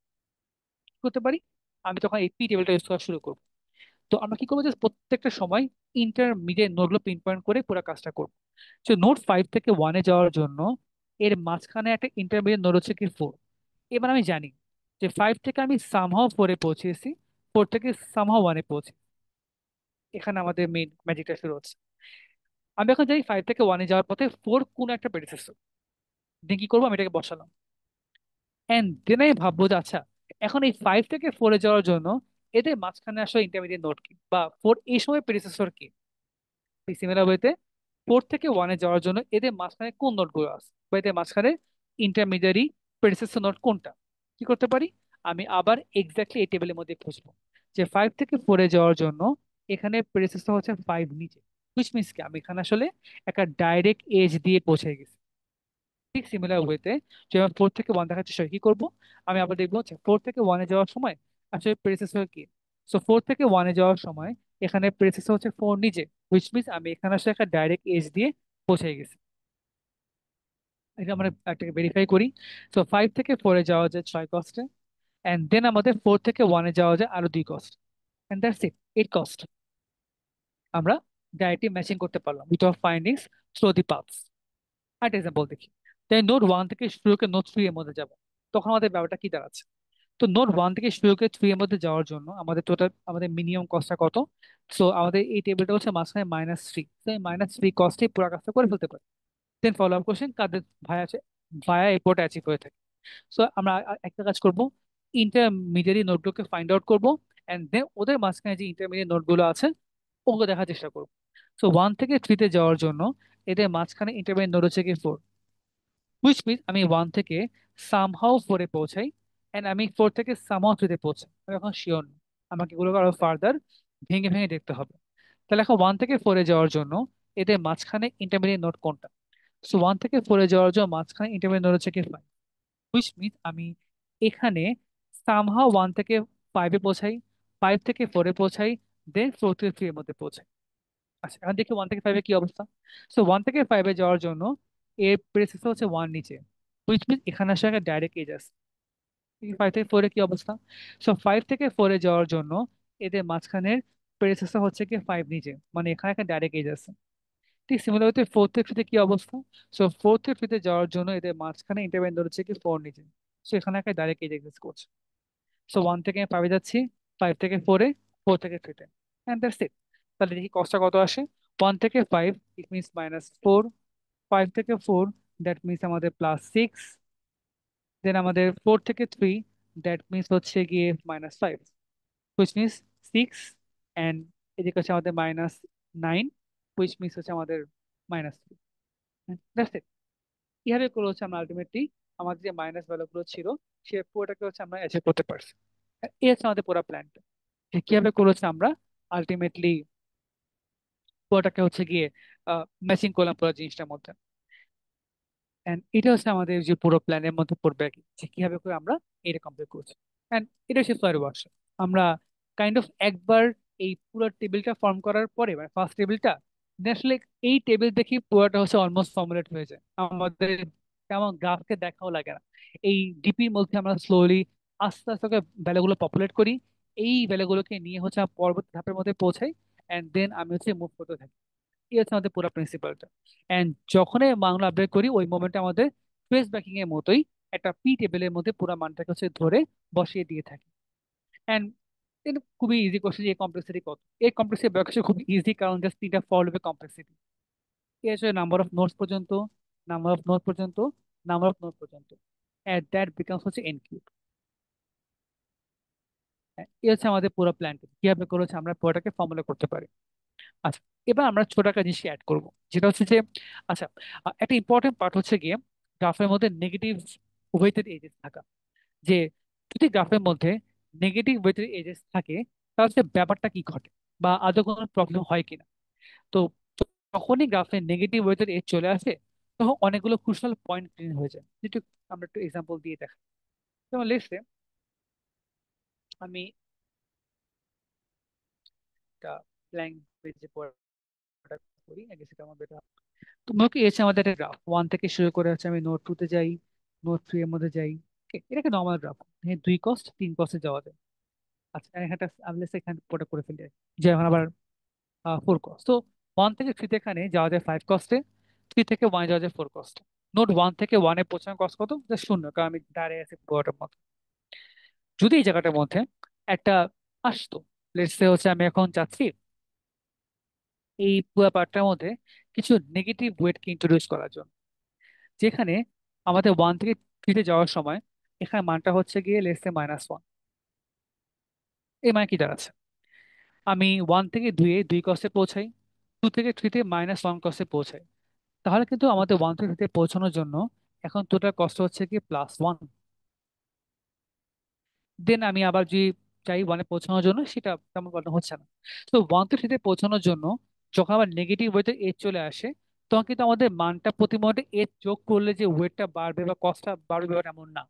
কি করতে পারি, আমি তখন এই পি টেবিলটা ইউজ করা শুরু করবো। তো আমরা কি করবো যে প্রত্যেকটা সময় ইন্টারমিডিয়েট নোটগুলো পিন পয়েন্ট করে পুরো কাজটা করবো। তো নোট ফাইভ থেকে ওয়ানে যাওয়ার জন্য এর মাঝখানে একটা ইন্টারমিডিয়েট নোট হচ্ছে কি 4। এবার আমি জানি যে ফাইভ থেকে আমি সামহাও 4-এ পৌঁছেছি, 4 থেকে সামহাও ওয়ানে পৌঁছে, এখানে আমাদের মেইন ম্যাজিকটা শুরু হচ্ছে। আমি এখন জানি ফাইভ থেকে ওয়ানে যাওয়ার পথে ফোর কোন একটা প্রেডিসেসর, দিয়ে কি করবো, আমি এটাকে বসালাম। এন্ড দেন আমি ভাববো যে আচ্ছা, এখন এই 5 থেকে 4-এ যাওয়ার জন্য এদের মাঝখানে আসলে ইন্টারমিডিয়েট নোট কি, বা ফোর এই সময় প্রেডিসেসর কি। সিমিলার ওয়েতে 4 থেকে 1-এ যাওয়ার জন্য এদের মাঝখানে কোন নোটগুলো আছে, বা এদের মাঝখানে ইন্টারমিডিয়ারি প্রেডিসেসর নোট কোনটা, কি করতে পারি, আমি আবার এক্স্যাক্টলি এই টেবিলের মধ্যে খুঁজবো যে 5 থেকে 4-এ যাওয়ার জন্য এখানে প্রেডিসেসর হচ্ছে 5 নিচে। হুইচ মিনস কি আমি এখানে আসলে একটা ডাইরেক্ট এজ দিয়ে পৌঁছে গেছি। ঠিক সিমিলার ওয়েতে যেমন 4 থেকে 1 দেখার চেষ্টা করি, কি করবো, আমি আবার দেখবো যে 4 থেকে 1-এ যাওয়ার সময় আসলে প্রেসেসর কি। সো 4 থেকে 1-এ যাওয়ার সময় এখানে প্রেসেসর হচ্ছে 4 নিজে, হুইচ মিনস আমি এখানে আসলে একটা ডাইরেক্ট এজ দিয়ে পৌঁছে গেছি। এটা আমরা একটা ভেরিফাই করি। সো 5 থেকে 4-এ যাওয়া যায় 6 কস্টে, এন্ড দেন আমাদের 4 থেকে 1-এ যাওয়া যায় আরো 2 cost, and that's it, 8 cost. আমরা ডাইরেক্টলি ম্যাচিং করতে পারলাম with our findings through the paths. একটা এক্সাম্পল দেখি। তাই নোট ওয়ান থেকে শুরু করে নোট থ্রি এর মধ্যে যাবো, তখন আমাদের ব্যাপারটা কি দাঁড়াচ্ছে। তো নোট ওয়ান থেকে শুরু করে থ্রি এর মধ্যে যাওয়ার জন্য আমাদের টোটাল আমাদের মিনিমাম কস্টটা কত। সো আমাদের এই টেবিলটা হচ্ছে মাঝখানে -3, তো এই -3 কস্টে পুরো কাজটা করে ফেলতে পারি। দেন ফলো আপ কোশ্চেন, কাদের ভায়া আছে, ভায়া এরপোর্ট অ্যাচিভ হয়ে থাকে। সো আমরা একটা কাজ করব, ইন্টারমিডিয়ারি নোটগুলোকে ফাইন্ড আউট করবো, অ্যান্ড দেন ওদের মাঝখানে যে ইন্টারমিডিয়েট নোটগুলো আছে ওগুলো দেখার চেষ্টা করবো। সো 1 থেকে 3-তে যাওয়ার জন্য এদের মাঝখানে ইন্টারমিডিয়েট নোট হচ্ছে কি 4, হুইচ মিনস আমি 1 থেকে সামহাও 4-এ পৌঁছাই, এন্ড আমি 4 থেকে সামহাও 3-তে পৌঁছাই। আমি এখন শিওর না, আমাকে এগুলোকে আরো ফার্দার ভেঙে ভেঙে দেখতে হবে। তাহলে এখন 1 থেকে 4-এ যাওয়ার জন্য এদের মাঝখানে ইন্টারমিডিয়েট নোড কোনটা? সো 1 থেকে 4-এ যাওয়ার জন্য মাঝখানে ইন্টারমিডিয়েট নোড হচ্ছে কি 5, হুইচ মিনস আমি এখানে সামহাও 1 থেকে 5-এ পৌঁছাই, 5 থেকে 4-এ পৌঁছাই, দেন 4 থেকে 3 এর মধ্যে পৌঁছাই। আচ্ছা, এখন দেখি 1 থেকে 5-এ কি অবস্থা। সো 1 থেকে 5-এ যাওয়ার জন্য এর প্রেসিডেন্স হচ্ছে 1 নিচে, হুইচ মিনস এখানে আসলে একটা ডাইরেক্ট এজ আছে। 5 থেকে 4-এ কি অবস্থা? সো 5 থেকে 4-এ যাওয়ার জন্য এদের মাঝখানের প্রেসিডেন্স হচ্ছে কি 5 নিচে, মানে এখানে একটা ডাইরেক্ট এজ আছে। ঠিক সিমিলার হতে 4 থেকে 3-তে কি অবস্থা? সো 4 থেকে 3-তে যাওয়ার জন্য এদের মাঝখানে ইন্টারভেল হচ্ছে কি 4 নিচে, সো এখানে একটা ডাইরেক্ট এজ এক্সিস্ট করছে। সো 1 থেকে 5-এ যাচ্ছি, 5 থেকে 4-এ, 4 থেকে 3-তে, এন্ড দ্যাটস ইট। তাহলে দেখি কষ্টটা কত আসে। 1 থেকে 5 ইট মিনস -4, 5 থেকে 4 দ্যাট মিনস আমাদের +6, দেন আমাদের 4 থেকে 3 দ্যাট মিনস হচ্ছে গিয়ে -5, হুইচ মিনস 6, অ্যান্ড এদিকে হচ্ছে আমাদের -9, হুইচ মিনস হচ্ছে আমাদের -3। That's it. কিভাবে করে হচ্ছে আমরা আলটিমেটলি আমাদের যে মাইনাস ভ্যালু গুলো ছিল সে পুরোটাকে হচ্ছে আমরা অ্যাচিভ করতে পারছি। এই হচ্ছে আমাদের পুরো প্ল্যানটা, যে কিভাবে করে হচ্ছে আমরা আলটিমেটলি পুরোটাকে হচ্ছে গিয়ে ম্যাচিং করলাম পুরো জিনিসটার মধ্যে। এন্ড এটা হচ্ছে আমাদের যে পুরো প্ল্যানের মধ্যে পড়বে আর কি, যে কিভাবে করে আমরা এটা কমপ্লিট করছি। এন্ড এটা হচ্ছে ফ্লাইট ওয়ার্কশপ। আমরা কাইন্ড অফ একবার এই পুরো টেবিলটা ফর্ম করার পরে, মানে ফার্স্ট টেবিলটা, আসলে এই টেবিল দেখি পুরোটা হচ্ছে অলমোস্ট ফর্মুলেট হয়ে যায় আমাদের, তেমন গ্রাফকে দেখাও লাগে না। এই ডিপির মধ্যে আমরা স্লোলি আস্তে আস্তে ভ্যালুগুলো পপুলেট করি, এই ভ্যালুগুলোকে নিয়ে হচ্ছে আমরা পরবর্তী ধাপের মধ্যে পৌঁছাই, এন্ড দেন আমি হচ্ছে মুভ করতে থাকি। এই হচ্ছে আমাদের পুরো প্রিন্সিপালটা। এন্ড যখনই মানগুলো আপডেট করি ওই মোমেন্টে আমাদের ট্রেস ব্যাকিং এর মতোই একটা পি টেবিলের মধ্যে পুরো মানটাকে হচ্ছে ধরে বসিয়ে দিয়ে থাকি। এন্ড এটা খুবই ইজি কোশ্চেন, যে কমপ্লেক্সিটি কত। এই কমপ্লেক্সিটি ব্যাখ্যা খুব ইজি, কারণ জাস্ট 3টা ফল হবে কমপ্লেক্সিটি। এই হচ্ছে নাম্বার অফ নোটস পর্যন্ত, নাম্বার অফ নোট পর্যন্ত, নাম্বার অফ নোট পর্যন্ত, এট দ্যাট বিকামস হচ্ছে এন কিউব। এই হচ্ছে আমাদের পুরো প্ল্যানটা, কিভাবে করে হচ্ছে আমরা পুরোটাকে ফর্মুলা করতে পারি। আচ্ছা, এবার আমরা ছোট একটা জিনিস অ্যাড করব, যেটা হচ্ছে যে, আচ্ছা, একটা ইম্পর্টেন্ট পার্ট হচ্ছে গিয়ে গ্রাফের মধ্যে নেগেটিভ ওয়েটেড এজেস থাকা। যে যদি গ্রাফের মধ্যে নেগেটিভ ওয়েটেড এজেস থাকে তাহলে সে ব্যাপারটা কি ঘটে, বা আদৌ কোনো প্রবলেম হয় কিনা। তো যখনই গ্রাফে নেগেটিভ ওয়েটেড এজ চলে আসে তখন অনেকগুলো ক্রুশাল পয়েন্ট ক্লিন হয়ে যায়। যেটু আমরা একটু এক্সাম্পল দিয়ে দেখ, যেমন লেটস সে আমি একটা ব্ল্যাঙ্ক পেজে পড়াটা করি আগে, সেটা আমার বেটার। তুমি কি এসে আমাদের একটা গ্রাফ 1 থেকে শুরু করে হচ্ছে আমি নোট 2-তে যাই, নোট 3 এর মধ্যে যাই। Okay, এটা একটা নর্মাল গ্রাফ, 2 কস্ট 3 কস্টে যাওয়া যায়। আচ্ছা, এখানে একটা আমি এখানে পুরোটা করে ফেলি আর কি। যে এখন আবার 4 কস্ট, তো 1 থেকে 3 এখানে যাওয়া যায় 5 কস্টে, 3 থেকে 1 যাওয়া যায় 4 কস্টে। নোট 1 থেকে 1-এ পৌঁছানোর কস্ট কত? জাস্ট 0, কারণ আমি দাঁড়িয়ে আছি পুরোটার মধ্যে। যদি এই জায়গাটার মধ্যে একটা আসতো, লেটস সে হচ্ছে আমি এখন চাচ্ছি এই পুরো পার্টটার মধ্যে কিছু নেগেটিভ ওয়েটকে ইন্ট্রোডিউস করার জন্য, যেখানে আমাদের 1 থেকে 3-তে যাওয়ার সময় এখানে মানটা হচ্ছে গিয়ে লেস এ -1। এই মানে কি দাঁড়াচ্ছে, আমি 1 থেকে 2-এ 2 কস্টে পৌঁছাই, 2 থেকে 3-তে -1 কস্টে পৌঁছাই। তাহলে কিন্তু আমাদের 1 থেকে 3-তে পৌঁছানোর জন্য এখন টোটাল কষ্ট হচ্ছে কি +1। দেন আমি আবার যে চাই 1-এ পৌঁছানোর জন্য, সেটা তেমন প্রবলেম হচ্ছে না। তো 1 থেকে 3-তে পৌঁছানোর জন্য যখন আবার নেগেটিভ ওয়েটে এজ চলে আসে, তখন কিন্তু আমাদের মানটা প্রতি মুহূর্তে এজ যোগ করলে যে ওয়েটটা বাড়বে বা কস্টটা বাড়বে ব্যাপারটা এমন না,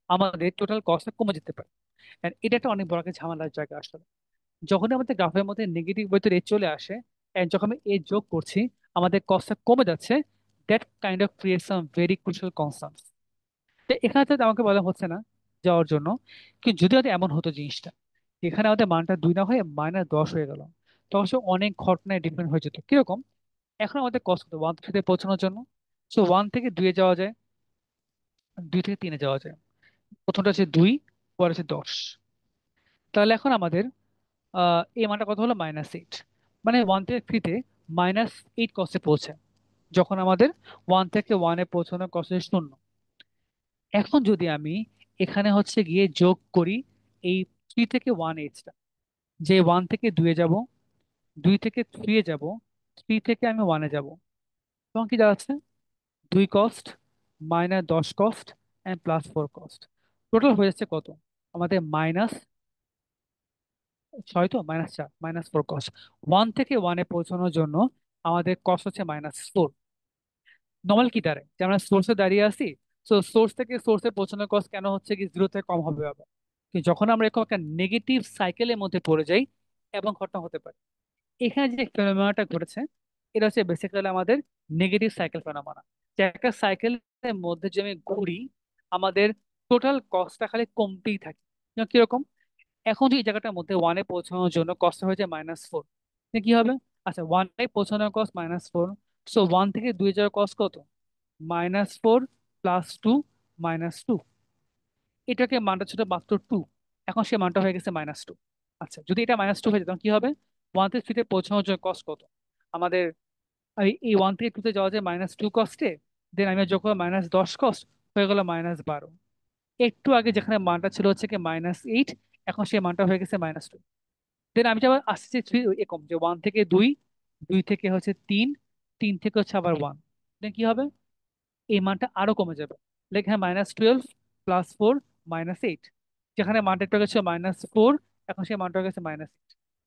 আমাদের টোটাল কস্টটা কমে যেতে পারে। And এটা একটা অনেক বড় একটা ঝামেলার জায়গা আসলে। যখন আমাদের গ্রাফের মধ্যে নেগেটিভ ওয়েটের এজ চলে আসে এন্ড যখন আমি এজ যোগ করছি আমাদের কস্টটা কমে যাচ্ছে, that kind of create some very crucial concerns. এখানে তো আমাকে বলা হচ্ছে না যাওয়ার জন্য, কি যদি হয়তো এমন হতো জিনিসটা, এখানে আমাদের মানটা 2 না হয়ে -10 হয়ে গেল, তখন সে অনেক ঘটনায় ডিফারেন্ট হয়ে যেত। কিরকম? এখন আমাদের কষ্ট হতো 1 থেকে পৌঁছানোর জন্য, সো 1 থেকে 2-এ যাওয়া যায়, 2 থেকে 3-এ যাওয়া যায়। প্রথমটা হচ্ছে 2, পরে হচ্ছে 10। তাহলে এখন আমাদের এই মানটা কত হলো -8, মানে 1 থেকে 3-তে -8 কস্টে পৌঁছে, যখন আমাদের 1 থেকে 1-এ পৌঁছানোর কষ্ট 0। এখন যদি আমি এখানে হচ্ছে গিয়ে যোগ করি এই 3 থেকে 1 এজটা, যে 1 থেকে 2-এ যাব, 2 থেকে 3-এ যাব, 3 থেকে আমি 1-এ যাব, তখন কি দাঁড়াচ্ছে? 2 cost, -10 cost, and +4 cost. Total হয়ে যাচ্ছে কত আমাদের? ছয়, তো -4, -4 cos। 1 থেকে 1-এ পৌঁছানোর জন্য আমাদের কস হচ্ছে -4। নর্মাল কি দাঁড়ায় যে আমরা সোর্সে দাঁড়িয়ে আছি, তো সোর্স থেকে সোর্সে পৌঁছানোর কস কেন হচ্ছে কি 0 থেকে কম হবে আবার। কিন্তু যখন আমরা এরকম একটা নেগেটিভ সাইকেলের মধ্যে পড়ে যাই এবং ঘটনা হতে পারে, এখানে যে ফেনোমেনাটা ঘটেছে এটা হচ্ছে বেসিক্যালি আমাদের নেগেটিভ সাইকেল ফেনোমেনা। যে একটা সাইকেলের মধ্যে যে আমি ঘুরি, আমাদের টোটাল কস্টটা খালি কমতেই থাকে। যেমন কিরকম, এখন যে এই জায়গাটার মধ্যে 1-এ পৌঁছানোর জন্য কষ্ট হয়েছে -4, কি হবে? আচ্ছা, 1-এ পৌঁছানোর কস্ট -4, সো 1 থেকে 2 যাওয়ার কস্ট কত? -4 +2 -2। এটাকে মানটা ছিল মাত্র 2, এখন সে মানটা হয়ে গেছে -2। আচ্ছা, যদি এটা -2 হয়ে যেত তখন কি হবে? 1 থেকে 3-তে পৌঁছানোর জন্য কস্ট কত আমাদের? এই 1 থেকে 2-তে যাওয়া যায় -2 কস্টে, দেন আমি যোগ করবো -10 কস্ট, হয়ে গেল -12। একটু আগে যেখানে মানটা ছিল হচ্ছে কি -8, এখন সে মানটা হয়ে গেছে -2। দেন আমি আবার আসছি থ্রি, এরকম যে 1 থেকে 2, 2 থেকে হচ্ছে 3, 3 থেকে হচ্ছে আবার 1, দেন কি হবে? এই মানটা আরো কমে যাবে। লাইক হ্যাঁ, -12 +4 -8, যেখানে মানটা একটু আগে ছিল -4, এখন সেই মানটা হয়ে গেছে -8।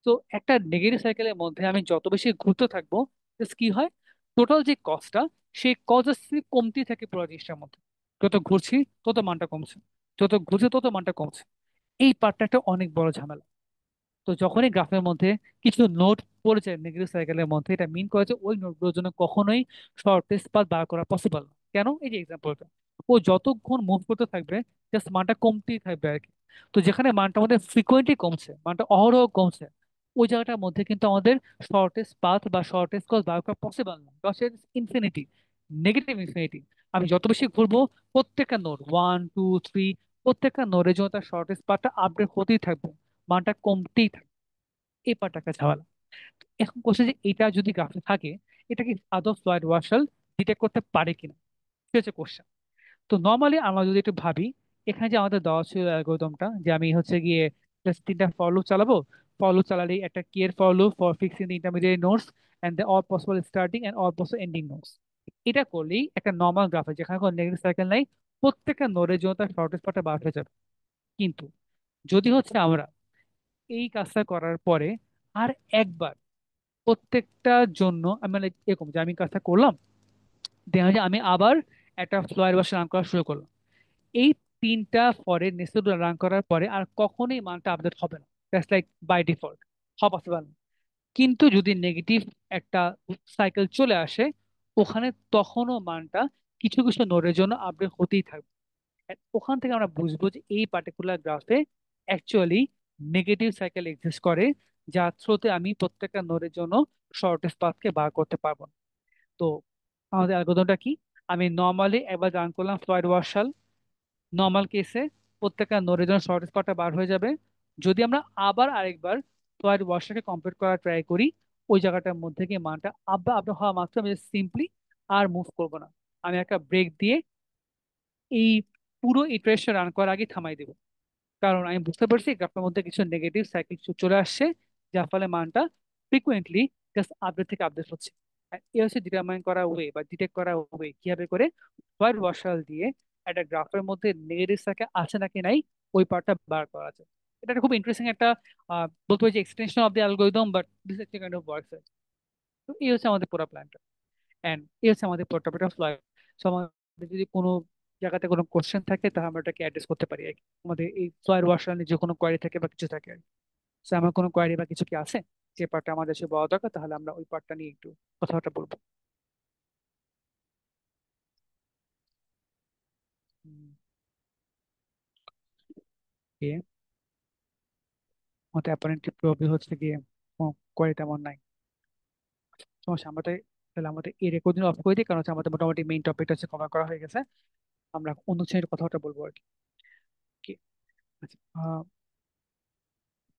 তো একটা নেগেটিভ সাইকেলের মধ্যে আমি যত বেশি ঘুরতে থাকবো, just কি হয়, টোটাল যে কস্টটা, সেই কজ কমতেই থাকে পুরো জিনিসটার মধ্যে। যত ঘুরছি তত মানটা কমছে, যত ঘুরছে তত মানটা কমছে। এই পার্টটা একটা অনেক বড় ঝামেলা। তো যখনই গ্রাফের মধ্যে কিছু নোট পড়ে যায় নেগেটিভ সাইকেলের মধ্যে, এটা মিন করে যে ওই নোটগুলোর জন্য কখনোই শর্টেস্ট পাথ বার করা পসিবল না। কেন? এই যে এক্সাম্পলটা, ও যতক্ষণ মুভ করতে থাকবে জাস্ট মানটা কমতেই থাকবে আর কি। তো যেখানে মানটা আমাদের ফ্রিকোয়েন্টলি কমছে, মানটা অহরহ কমছে, ওই জায়গাটার মধ্যে কিন্তু আমাদের শর্টেস্ট পাথ বা শর্টেস্ট কজ বার করা পসিবল না। Infinity, negative infinity. আমি যত বেশি ঘুরবো, প্রত্যেকটা নোড 1, 2, 3, প্রত্যেকটা নোডের জন্য তার শর্টেস্ট পাথটা আপডেট হতেই থাকবে, মানটা কমতেই থাকবে। এই পার্টটা একটা ঝামেলা। এখন কোশ্চেন যে এটা যদি গ্রাফে থাকে, এটা কি আদৌ ফ্লয়েড ওয়ার্শাল ডিটেক্ট করতে পারে কিনা, সেটা হচ্ছে কোশ্চেন। তো নর্মালি আমরা যদি একটু ভাবি, এখানে যে আমাদের দেওয়া ছিল অ্যালগরিদমটা, যে আমি হচ্ছে গিয়ে জাস্ট 3টা ফর লুপ চালাবো, ফর লুপ চালালেই একটা কি এর for loop for fixing the intermediate nodes and the all possible starting and all possible ending nodes. এটা করলেই একটা নর্মাল গ্রাফে যেখানে কোনো নেগেটিভ সাইকেল নাই, প্রত্যেকটা নোডের জন্য তার শর্টেস্ট পাথটা বার হয়ে যাবে। কিন্তু যদি হচ্ছে আমরা এই কাজটা করার পরে আর একবার প্রত্যেকটার জন্য আমি মানে এরকম যে আমি কাজটা করলাম, দেখা যায় আমি আবার একটা ফ্লোয়ার বাসা রান করা শুরু করলাম, এই 3টা ফরের নেস্টেড রান করার পরে আর কখনোই মানটা আপডেট হবে না। দ্যাটস লাইক বাই ডিফল্ট, হওয়া পসিবল না। কিন্তু যদি নেগেটিভ একটা সাইকেল চলে আসে, ওখানে তখনও মানটা কিছু কিছু নোডের জন্য আপডেট হতেই থাকবে। And ওখান থেকে আমরা বুঝবো যে এই পার্টিকুলার গ্রাফে অ্যাকচুয়ালি নেগেটিভ সাইকেল এক্সিস্ট করে, যার থ্রুতে আমি প্রত্যেকটা নোডের জন্য শর্টেস্ট পাথকে বার করতে পারবো না। তো আমাদের অ্যালগরিদমটা কি? আমি নর্মালি একবার রান করলাম ফ্লয়েড ওয়ার্শাল, নর্মাল কেসে প্রত্যেকটা নোডের জন্য শর্টেস্ট পাথটা বার হয়ে যাবে। যদি আমরা আবার আরেকবার ফ্লয়েড ওয়ার্শালকে কমপ্লিট করার ট্রাই করি, ওই জায়গাটার মধ্যে গিয়ে মানটা আবার আপডেট হওয়া মাত্র আমি সিম্পলি আর মুভ করবো না, আমি একটা ব্রেক দিয়ে এই পুরো ইটারেশন রান করার আগে থামাই দেবো। কারণ আমি বুঝতে পারছি গ্রাফের মধ্যে কিছু নেগেটিভ সাইকেল চলে আসছে, যার ফলে মানটা ফ্রিকুয়েন্টলি জাস্ট আপডেট থেকে আপডেট হচ্ছে। আর এই হচ্ছে ডিটারমাইন করা ওয়ে বা ডিটেক্ট করা ওয়ে কিভাবে করে হোয়াইট ওয়াশাল দিয়ে একটা গ্রাফের মধ্যে নেগেটিভ সাইকেল আছে নাকি নাই, ওই পার্টটা বার করা যায়। এটা একটা খুব ইন্টারেস্টিং একটা বলতে পারি যে extension of the algorithm, but this একটা কাইন্ড অফ ওয়ার্কস। তো এই হচ্ছে আমাদের পুরো প্ল্যানটা, এন্ড এই হচ্ছে আমাদের পুরো টপিকটা ফ্লাইট। সো আমাদের যদি কোনো জায়গাতে কোনো কোশ্চেন থাকে তাহলে আমরা এটাকে অ্যাড্রেস করতে পারি আর কি। আমাদের এই ফ্লাইট ওয়াশার নিয়ে যে কোনো কোয়ারি থাকে বা কিছু থাকে আর কি। So, আমার কোনো কোয়ারি বা কিছু কি আছে যে পার্টটা আমাদের সে বলা দরকার, তাহলে আমরা ওই পার্টটা নিয়ে একটু কথাবার্তা বলবো। ওকে, আমাদের অ্যাপারেন্টলি প্রবলি হচ্ছে গিয়ে কোয়ারি তেমন নাই। সমস্যা আমাদের, তাহলে আমাদের এই রেকর্ডিং অফ করে দিই, কারণ হচ্ছে আমাদের মোটামুটি মেইন টপিকটা হচ্ছে কভার করা হয়ে গেছে। আমরা অন্য শ্রেণীর কথাবার্তা বলবো আর কি। Okay, আচ্ছা,